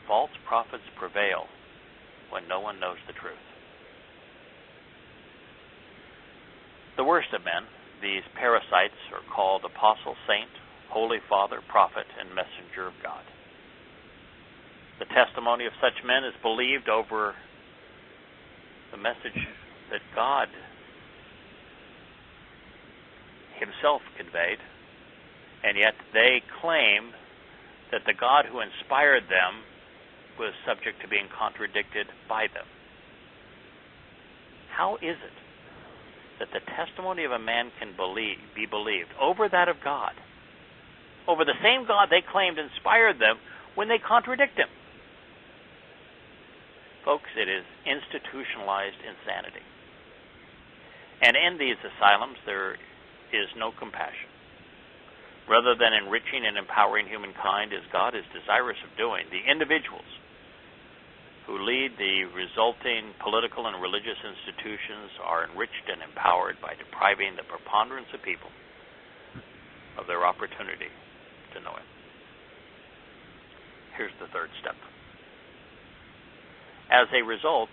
A: False prophets prevail when no one knows the truth. The worst of men, these parasites, are called apostle, saint, holy father, prophet, and messenger of God. The testimony of such men is believed over the message that God Himself conveyed, and yet they claim that the God who inspired them was subject to being contradicted by them. How is it that the testimony of a man can be believed over that of God, over the same God they claimed inspired them, when they contradict Him? Folks, it is institutionalized insanity. And in these asylums, there is no compassion. Rather than enriching and empowering humankind as God is desirous of doing, the individuals who lead the resulting political and religious institutions are enriched and empowered by depriving the preponderance of people of their opportunity to know Him. Here's the third step. As a result,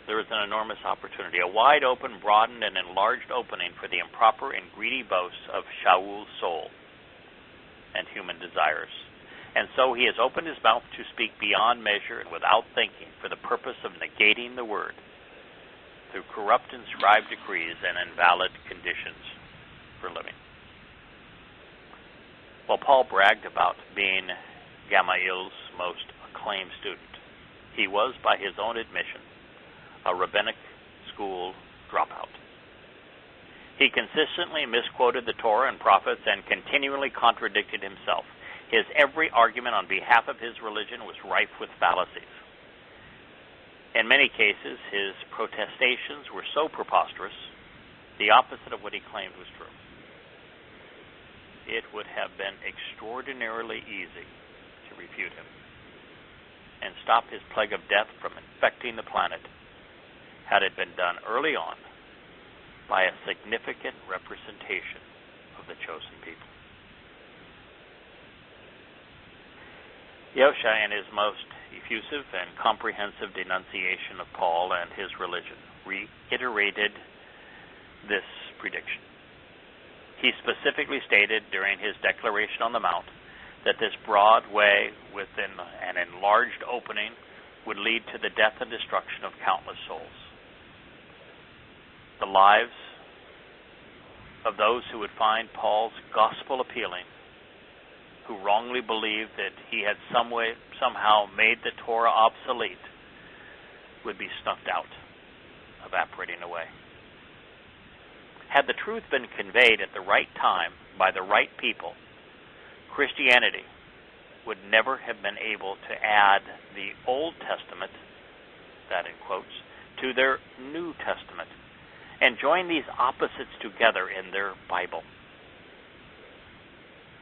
A: there is an enormous opportunity, a wide open, broadened, and enlarged opening for the improper and greedy boasts of Shaul's soul and human desires. And so he has opened his mouth to speak beyond measure and without thinking for the purpose of negating the word through corrupt inscribed decrees and invalid conditions for living. While Paul bragged about being Gamaliel's most acclaimed student, he was, by his own admission, a rabbinic school dropout. He consistently misquoted the Torah and prophets and continually contradicted himself. His every argument on behalf of his religion was rife with fallacies. In many cases, his protestations were so preposterous, the opposite of what he claimed was true. It would have been extraordinarily easy to refute him and stop his plague of death from infecting the planet had it been done early on by a significant representation of the chosen people. Yahushua, in his most effusive and comprehensive denunciation of Paul and his religion, reiterated this prediction. He specifically stated during his declaration on the Mount that this broad way within an enlarged opening would lead to the death and destruction of countless souls. The lives of those who would find Paul's gospel appealing, who wrongly believed that he had somehow made the Torah obsolete, would be snuffed out, evaporating away. Had the truth been conveyed at the right time by the right people, Christianity would never have been able to add the Old Testament, that in quotes, to their New Testament, and join these opposites together in their Bible.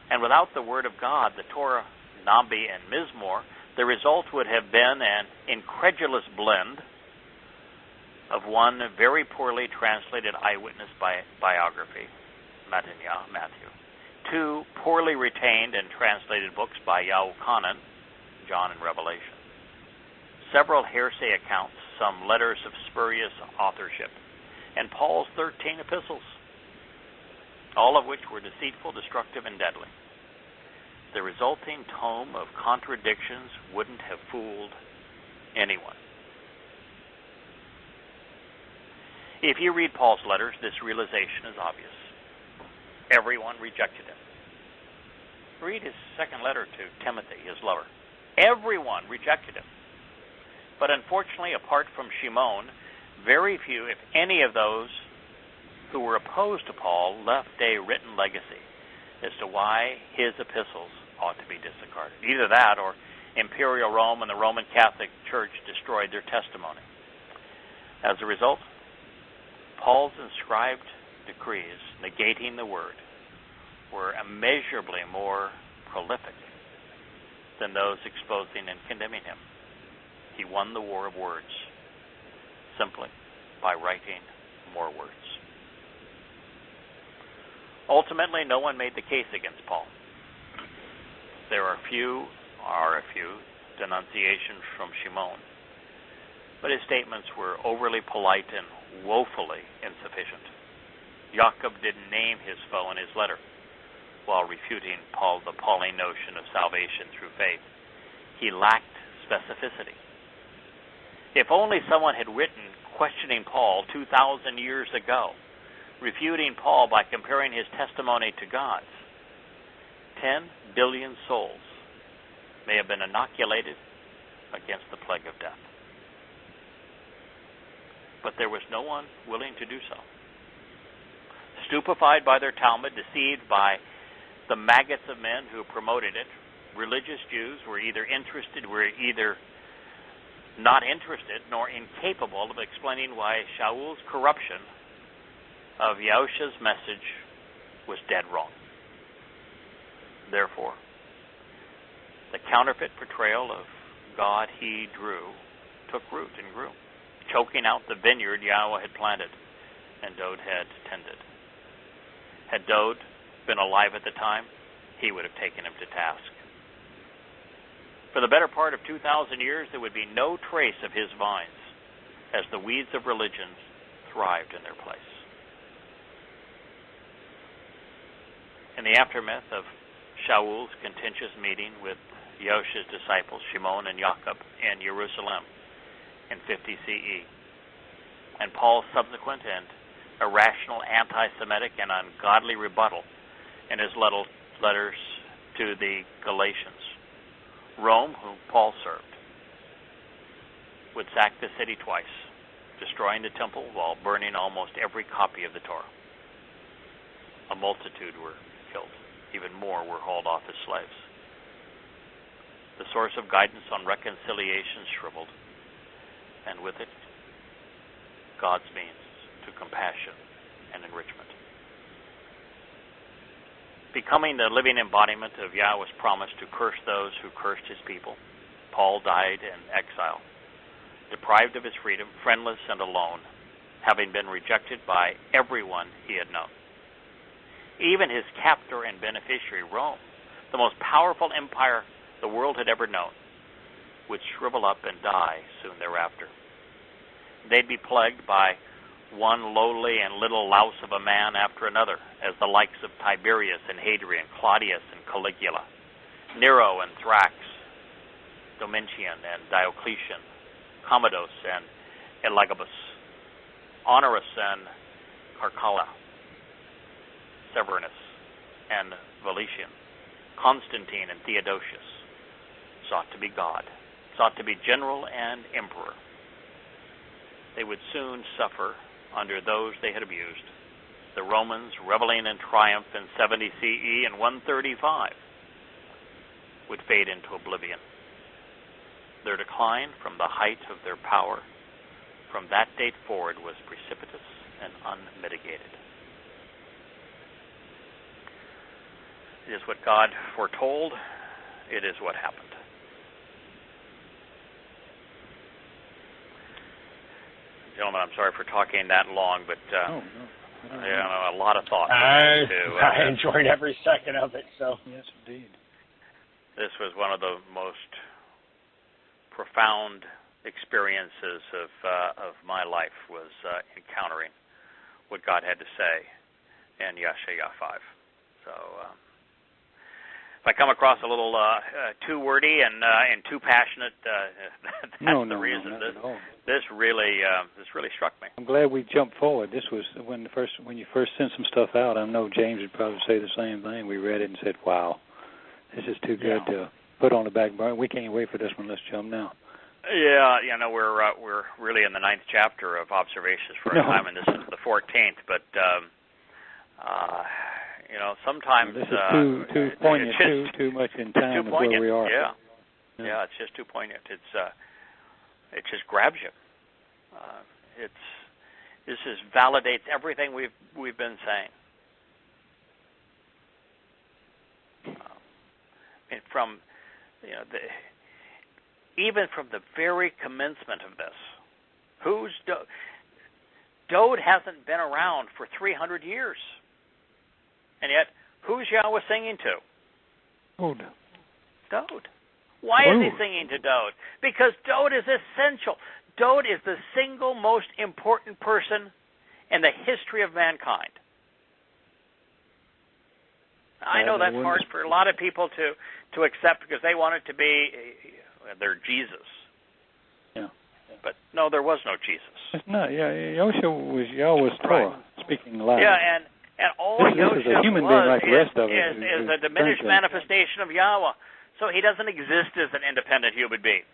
A: And without the Word of God, the Torah, Nabi, and Mizmor, the result would have been an incredulous blend of one very poorly translated eyewitness biography, Matthew, 2 poorly retained and translated books by Yahuwah, John and Revelation, several hearsay accounts, some letters of spurious authorship, and Paul's 13 epistles, all of which were deceitful, destructive, and deadly. The resulting tome of contradictions wouldn't have fooled anyone. If you read Paul's letters, this realization is obvious. Everyone rejected him. Read his second letter to Timothy, his lover. Everyone rejected him. But unfortunately, apart from Shimon, very few, if any, of those who were opposed to Paul left a written legacy as to why his epistles ought to be discarded. Either that or Imperial Rome and the Roman Catholic Church destroyed their testimony. As a result, Paul's inscribed decrees negating the word were immeasurably more prolific than those exposing and condemning him. He won the war of words simply by writing more words. Ultimately, no one made the case against Paul. There are a few denunciations from Shimon, but his statements were overly polite and woefully insufficient. Jacob didn't name his foe in his letter while refuting the Pauline notion of salvation through faith. He lacked specificity. If only someone had written questioning Paul 2,000 years ago, refuting Paul by comparing his testimony to God's, 10 billion souls may have been inoculated against the plague of death. But there was no one willing to do so. Stupefied by their Talmud, deceived by the maggots of men who promoted it, religious Jews were either not interested nor incapable of explaining why Shaul's corruption of Yahushua's message was dead wrong. Therefore, the counterfeit portrayal of God he drew took root and grew, choking out the vineyard Yahweh had planted and Dode had tended. Had Dode been alive at the time, he would have taken him to task. For the better part of 2,000 years, there would be no trace of his vines as the weeds of religion thrived in their place. In the aftermath of Shaul's contentious meeting with Yahushua's disciples, Shimon and Jacob, in Jerusalem in 50 CE, and Paul's subsequent and irrational anti-Semitic and ungodly rebuttal in his letters to the Galatians, Rome, whom Paul served, would sack the city twice, destroying the temple while burning almost every copy of the Torah. A multitude were killed. Even more were hauled off as slaves. The source of guidance on reconciliation shriveled, and with it, God's means to compassion and enrichment. Becoming the living embodiment of Yahweh's promise to curse those who cursed his people, Paul died in exile, deprived of his freedom, friendless and alone, having been rejected by everyone he had known. Even his captor and beneficiary, Rome, the most powerful empire the world had ever known, would shrivel up and die soon thereafter. They'd be plagued by one lowly and little louse of a man after another, as the likes of Tiberius and Hadrian, Claudius and Caligula, Nero and Thrax, Domitian and Diocletian, Commodus and Elagabus, Honorius and Caracalla, Severinus and Valetian, Constantine and Theodosius, sought to be God, sought to be general and emperor. They would soon suffer under those they had abused. The Romans, reveling in triumph in 70 CE and 135, would fade into oblivion. Their decline from the height of their power from that date forward was precipitous and unmitigated. It is what God foretold. It is what happened. Gentlemen, I'm sorry for talking that long, but A lot of thought.
C: I enjoyed every second of it. So
D: yes, indeed.
A: This was one of the most profound experiences of my life, was encountering what God had to say in Yahowah 5. So if I come across a little too wordy and too passionate, that's the reason.
D: Not at all.
A: This really struck me.
D: I'm glad we jumped forward. This was when you first sent some stuff out. I know James would probably say the same thing. We read it and said, "Wow, this is too good to put on the back burner. We can't wait for this one. Let's jump now."
A: Yeah, we're really in the 9th chapter of Observations for a time, and this is the 14th. But sometimes
D: this is too poignant, too much in time of where we are.
A: Yeah, it's just too poignant. It just grabs you. This validates everything we've been saying. And from even from the very commencement of this, Dode hasn't been around for 300 years, and yet who's Yahweh singing to? Dode. Why is he singing to Dode? Because Dode is essential. Dode is the single most important person in the history of mankind. I know that's hard for a lot of people to accept, because they want it to be their Jesus.
D: Yeah.
A: But no, there was no Jesus.
D: It's not. Yeah, Yahusha was Yahweh's Torah, speaking loud.
A: Yeah, and all
D: this is a human being like the rest of us.
A: Is a diminished manifestation of Yahweh. So he doesn't exist as an independent human being.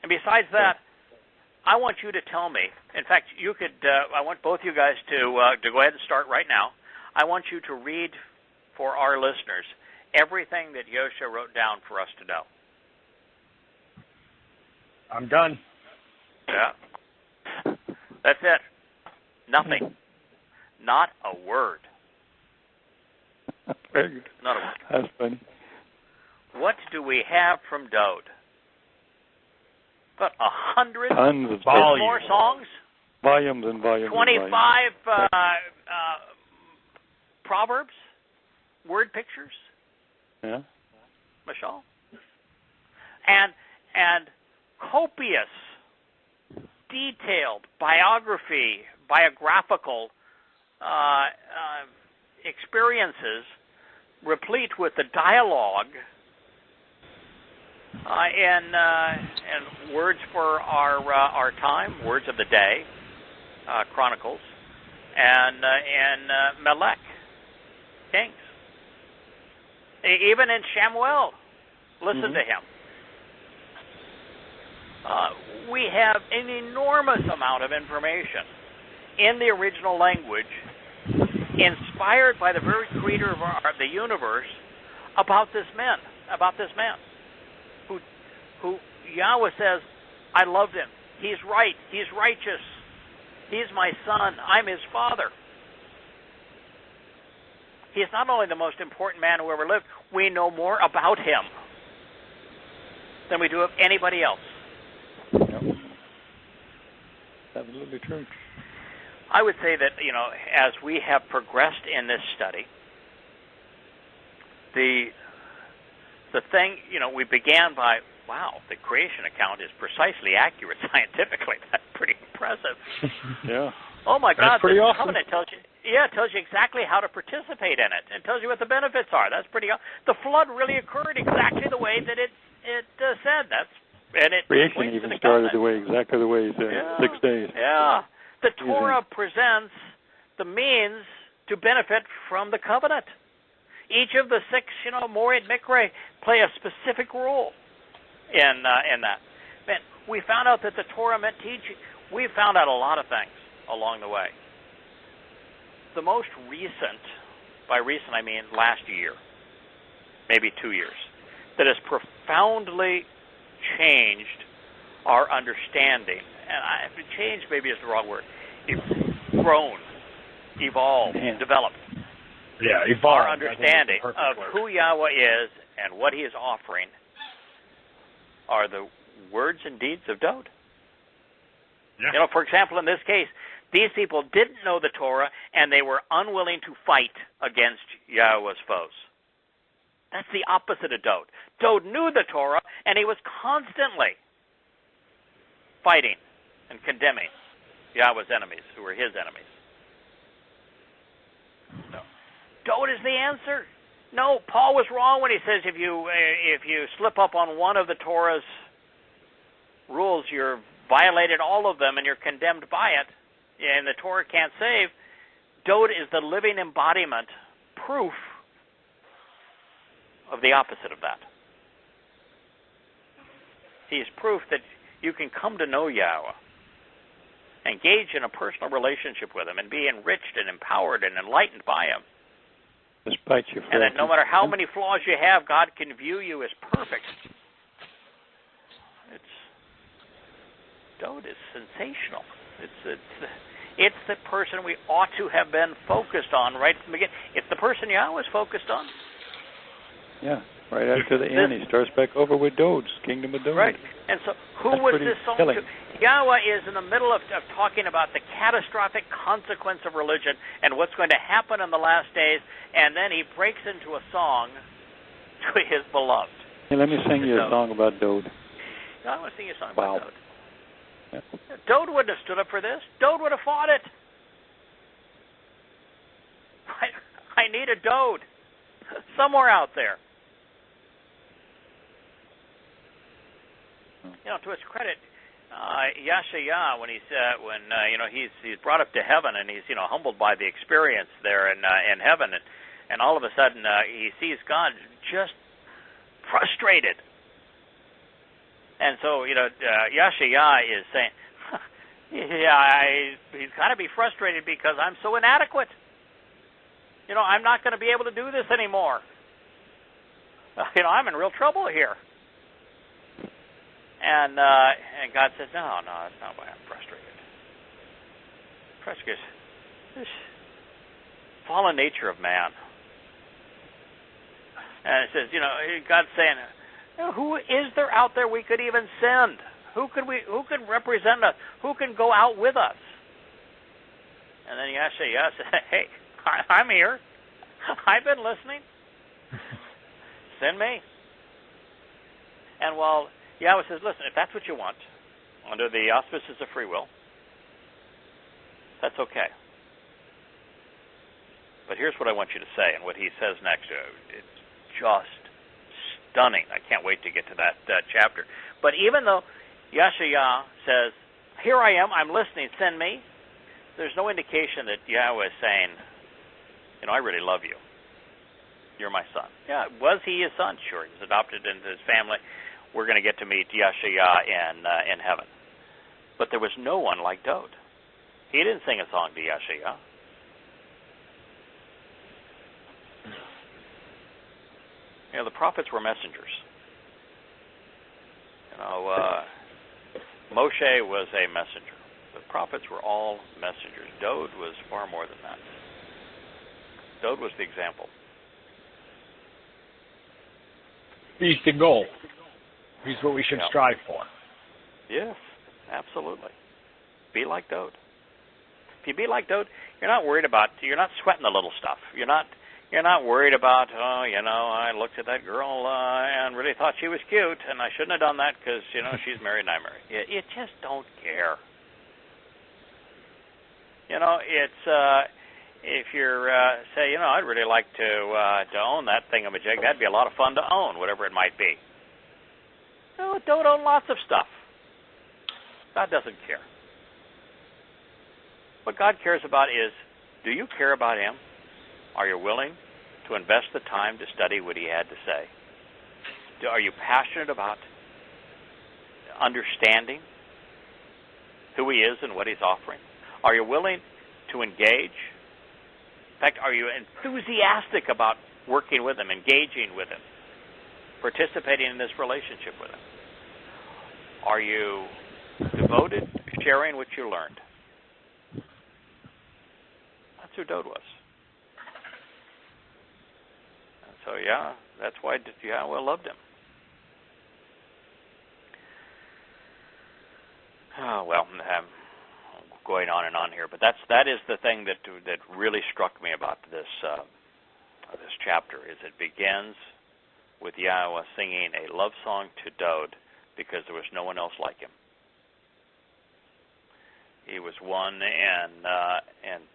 A: And besides that, I want you to tell me. In fact, you could. I want both you guys to go ahead and start right now. I want you to read for our listeners everything that Yahusha wrote down for us to know.
C: I'm done.
A: Yeah. That's it. Nothing. Not a word.
D: Very good.
A: Not a word.
D: That's funny.
A: What do we have from Dode? About 100
D: Tons of
A: more songs?
D: Volumes and volumes.
A: 25 proverbs? Word pictures?
D: Yeah.
A: Michelle? And copious, detailed biographical experiences, replete with the dialogue and words for our time, words of the day, Chronicles, and Melech, Kings. Even in Shamuel, listen to him. We have an enormous amount of information in the original language, inspired by the very creator of the universe, about this man, who Yahweh says, I loved him. He's right. He's righteous. He's my son. I'm his father. He's not only the most important man who ever lived, we know more about him than we do of anybody else.
D: Yep. Absolutely true.
A: I would say that, as we have progressed in this study, the thing, we began by, wow, the creation account is precisely accurate scientifically. That's pretty impressive.
D: Yeah.
A: Oh my God,
C: the awesome.
A: covenant tells you exactly how to participate in it, and tells you what the benefits are. That's pretty awesome. The flood really occurred exactly the way that it said.
D: Creation even started exactly the way it said. 6 days.
A: Yeah. The Torah presents the means to benefit from the covenant. Each of the 6, Moed Mikre, play a specific role in that. Man, we found out that the Torah meant teaching. We found out a lot of things along the way. The most recent, by recent I mean last year, maybe 2 years, that has profoundly changed our understanding. And change maybe is the wrong word. It's grown, evolved, developed.
C: Yeah, evolved.
A: Our understanding of who Yahweh is and what he is offering are the words and deeds of Dode.
C: Yeah.
A: For example, in this case, These people didn't know the Torah, and they were unwilling to fight against Yahweh's foes. That's the opposite of Dod. Dod knew the Torah, and he was constantly fighting and condemning Yahweh's enemies, who were his enemies. No. Dod is the answer. No, Paul was wrong when he says if you slip up on one of the Torah's rules, you're violated all of them, and you're condemned by it, and the Torah can't save. Dod is the living embodiment, proof of the opposite of that. He is proof that you can come to know Yahweh, engage in a personal relationship with him, and be enriched and empowered and enlightened by him.
D: Despite your
A: and that no matter how many flaws you have, God can view you as perfect. Dod is sensational. It's the person we ought to have been focused on right from the beginning. It's the person Yahweh was focused on.
D: Yeah, right after the end, he starts back over with Dod's Kingdom of Dod.
A: Right. And so who was this song to? Yahweh is in the middle of talking about the catastrophic consequence of religion and what's going to happen in the last days, and then he breaks into a song to his beloved.
D: Hey, let me sing you a song about Dod.
A: I want to sing you a song about Dod. Yeah. Dod wouldn't have stood up for this. Dod would have fought it. I need a Dod somewhere out there. You know, to his credit, Yahshua, when he's brought up to heaven and he's humbled by the experience there in heaven, and all of a sudden he sees God just frustrated, and so Yahshua is saying, he's got to be frustrated because I'm so inadequate. I'm not going to be able to do this anymore. I'm in real trouble here. And God says, no, that's not why I'm frustrated. Frustrated. This fallen nature of man. And it says, God's saying, who is there out there we could even send? Who could represent us? Who can go out with us? And then Yahshua says, hey, I'm here. I've been listening. Send me. And while Yahweh says, listen, if that's what you want, under the auspices of free will, that's okay. But here's what I want you to say, and what he says next. It's just stunning. I can't wait to get to that chapter. But even though Yahshua says, here I am, I'm listening, send me, there's no indication that Yahweh is saying, I really love you. You're my son. Yeah, was he his son? Sure, he was adopted into his family. We're going to get to meet Yahshua in heaven. But there was no one like Dod. He didn't sing a song to Yahshua. The prophets were messengers. Moshe was a messenger. The prophets were all messengers. Dod was far more than that. Dod was the example.
C: He's the goal. He's what we should strive for.
A: Yes, absolutely. Be like Dod. If you be like Dod, you're not sweating the little stuff. You're not worried about, I looked at that girl and really thought she was cute, and I shouldn't have done that because, she's married and I'm married. You just don't care. It's, if you're, say, I'd really like to own that thingamajig, that'd be a lot of fun to own, whatever it might be. Don't own lots of stuff. God doesn't care. What God cares about is, do you care about him? Are you willing to invest the time to study what he had to say? Are you passionate about understanding who he is and what he's offering? Are you willing to engage? In fact, are you enthusiastic about working with him, engaging with him, participating in this relationship with him? Are you devoted to sharing what you learned? That's who Dod was. And so, that's why Yahweh loved him. going on and on here, but that is the thing that really struck me about this chapter. Is it begins with Yahweh singing a love song to Dowd because there was no one else like him. He was one in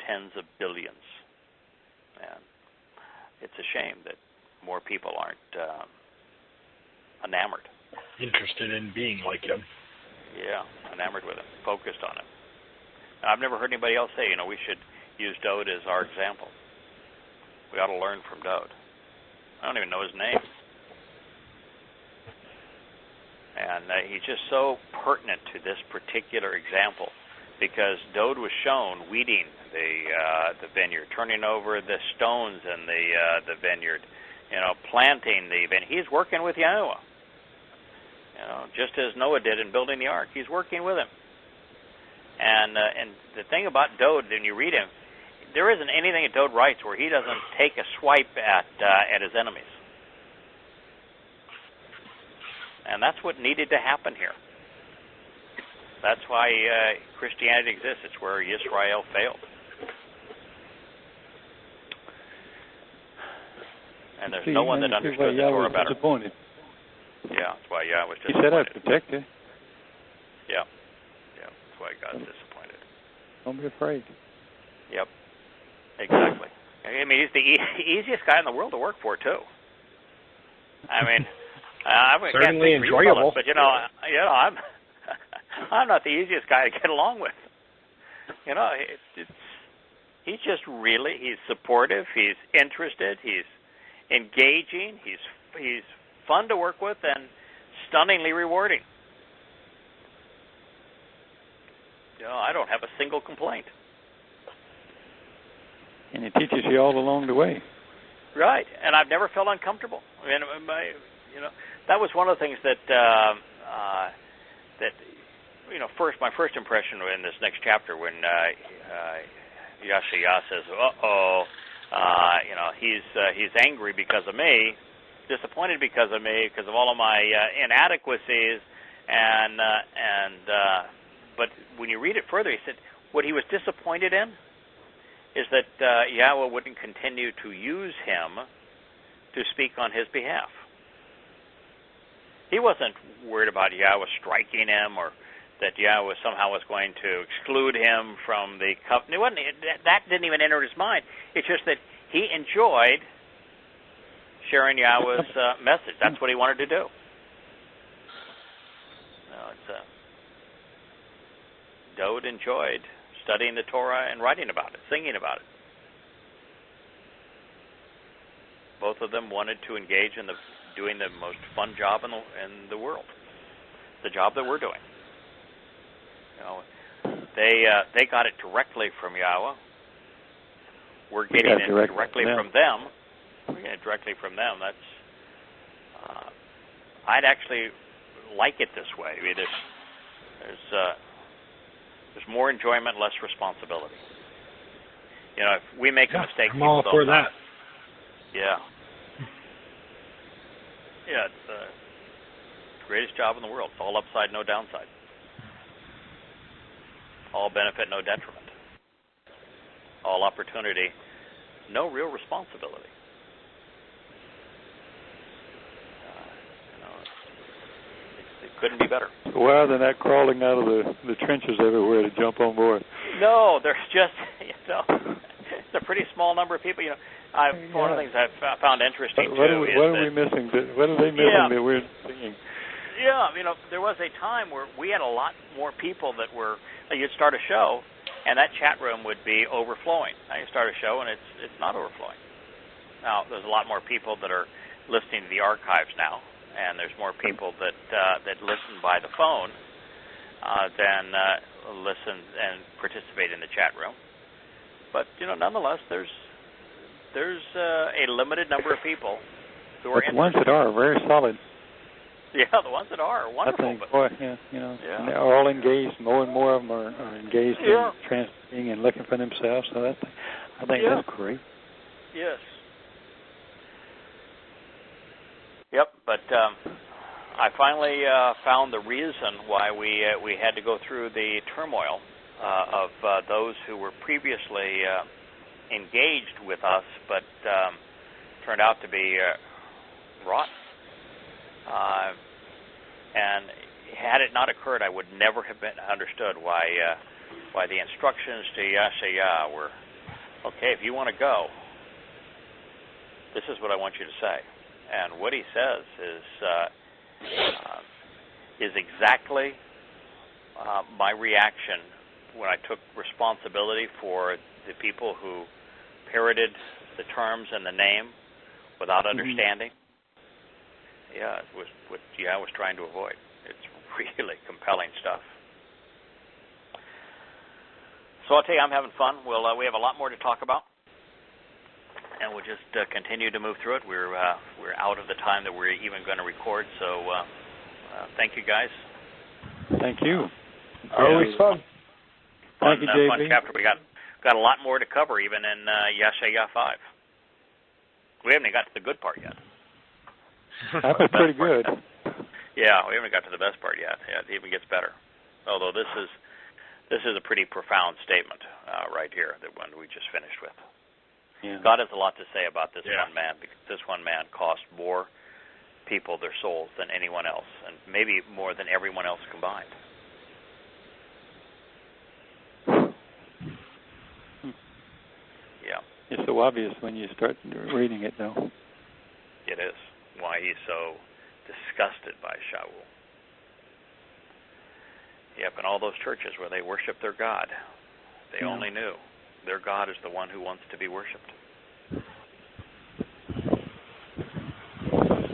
A: tens of billions, and it's a shame that more people aren't enamored.
C: Interested in being like him.
A: Yeah, enamored with him, focused on him. And I've never heard anybody else say, we should use Dowd as our example. We ought to learn from Dowd. I don't even know his name. And he's just so pertinent to this particular example because Dowd was shown weeding the vineyard, turning over the stones in the vineyard, planting the vineyard. He's working with Yahowah. Just as Noah did in building the ark, he's working with him. And the thing about Dowd, when you read him, there isn't anything that Dowd writes where he doesn't take a swipe at his enemies. And that's what needed to happen here. That's why Christianity exists. It's where Israel failed. And there's no one that understood the Torah better.
D: Disappointed.
A: Yeah, that's why Yahweh was
D: He
A: disappointed.
D: said I'd protect you.
A: Yeah, that's why God's disappointed.
D: Don't be afraid.
A: Yep, exactly. I mean, he's the easiest guy in the world to work for, too. I mean,
C: certainly enjoyable.
A: But I'm not the easiest guy to get along with. He's just he's supportive, he's interested, he's engaging, he's fun to work with, and stunningly rewarding. I don't have a single complaint.
D: And he teaches you all along the way.
A: Right, and I've never felt uncomfortable. I mean, that was one of the things that my first impression in this next chapter when Yahshua says, he's angry because of me, disappointed because of me, because of all of my inadequacies, but when you read it further, he said what he was disappointed in is that Yahweh wouldn't continue to use him to speak on his behalf. He wasn't worried about Yahweh striking him or that Yahweh somehow was going to exclude him from the covenant. That didn't even enter his mind. It's just that he enjoyed sharing Yahweh's message. That's what he wanted to do. Dowd enjoyed studying the Torah and writing about it, singing about it. Both of them wanted to engage in doing the most fun job in the world, the job that we're doing. They got it directly from Yahweh. We're getting it directly from them. We're getting it directly from them. That's I'd actually like it this way. I mean, there's more enjoyment, less responsibility. If we make a mistake,
C: I'm all for that.
A: Yeah. Yeah, it's the greatest job in the world. It's all upside, no downside. All benefit, no detriment. All opportunity, no real responsibility. It couldn't be better.
D: Why they're not crawling out of the trenches everywhere to jump on board?
A: No, there's just, it's a pretty small number of people. One of the things I've found interesting,
D: what are we missing? What are they missing that we're seeing?
A: Yeah, there was a time where we had a lot more people that were, you'd start a show, and that chat room would be overflowing. Now you start a show, and it's not overflowing. Now, there's a lot more people that are listening to the archives now, and there's more people that listen by the phone than listen and participate in the chat room. But, nonetheless, there's a limited number of people who are interested.
D: The ones that are very solid.
A: Yeah, the ones that are wonderful.
D: I think, and they're all engaged. More and more of them are engaged in transmitting and looking for themselves. So I think that's great.
A: Yes. Yep, but I finally found the reason why we had to go through the turmoil of those who were previously engaged with us, but turned out to be rotten. And had it not occurred, I would never have been understood why the instructions to Yahowah were, okay, if you want to go, this is what I want you to say. And what he says is exactly my reaction when I took responsibility for the people who parroted the terms and the name without understanding. Yeah, it was what I was trying to avoid. It's really compelling stuff. So I'll tell you, I'm having fun. We have a lot more to talk about, and we'll just continue to move through it. We're out of the time that we're even going to record. So thank you, guys.
D: Thank you.
C: Always fun.
D: Thank you, JB.
A: Fun chapter. We got a lot more to cover, even in Yahowah 5. We haven't even got to the good part yet.
D: That was pretty good.
A: Yeah, we haven't got to the best part yet. Yeah, it even gets better. Although this is a pretty profound statement right here, the one we just finished with.
D: Yeah.
A: God has a lot to say about this one man, because this one man cost more people their souls than anyone else, and maybe more than everyone else combined. Yeah.
D: It's so obvious when you start reading it, though.
A: It is. Why he's so disgusted by Shaul. Yep, and all those churches where they worship their God, they only knew their God is the one who wants to be worshipped.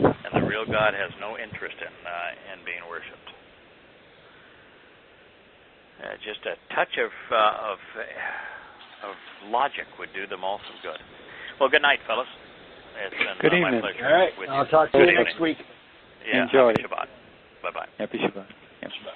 A: And the real God has no interest in being worshipped. Just a touch of logic would do them all some good. Well, good night, fellas. It's been
D: good evening.
A: My pleasure.
C: All right,
A: with
C: I'll
A: you.
C: talk to you next week.
A: Yeah,
D: enjoy.
A: happy Shabbat. Bye-bye.
D: Happy Shabbat.
C: Shabbat.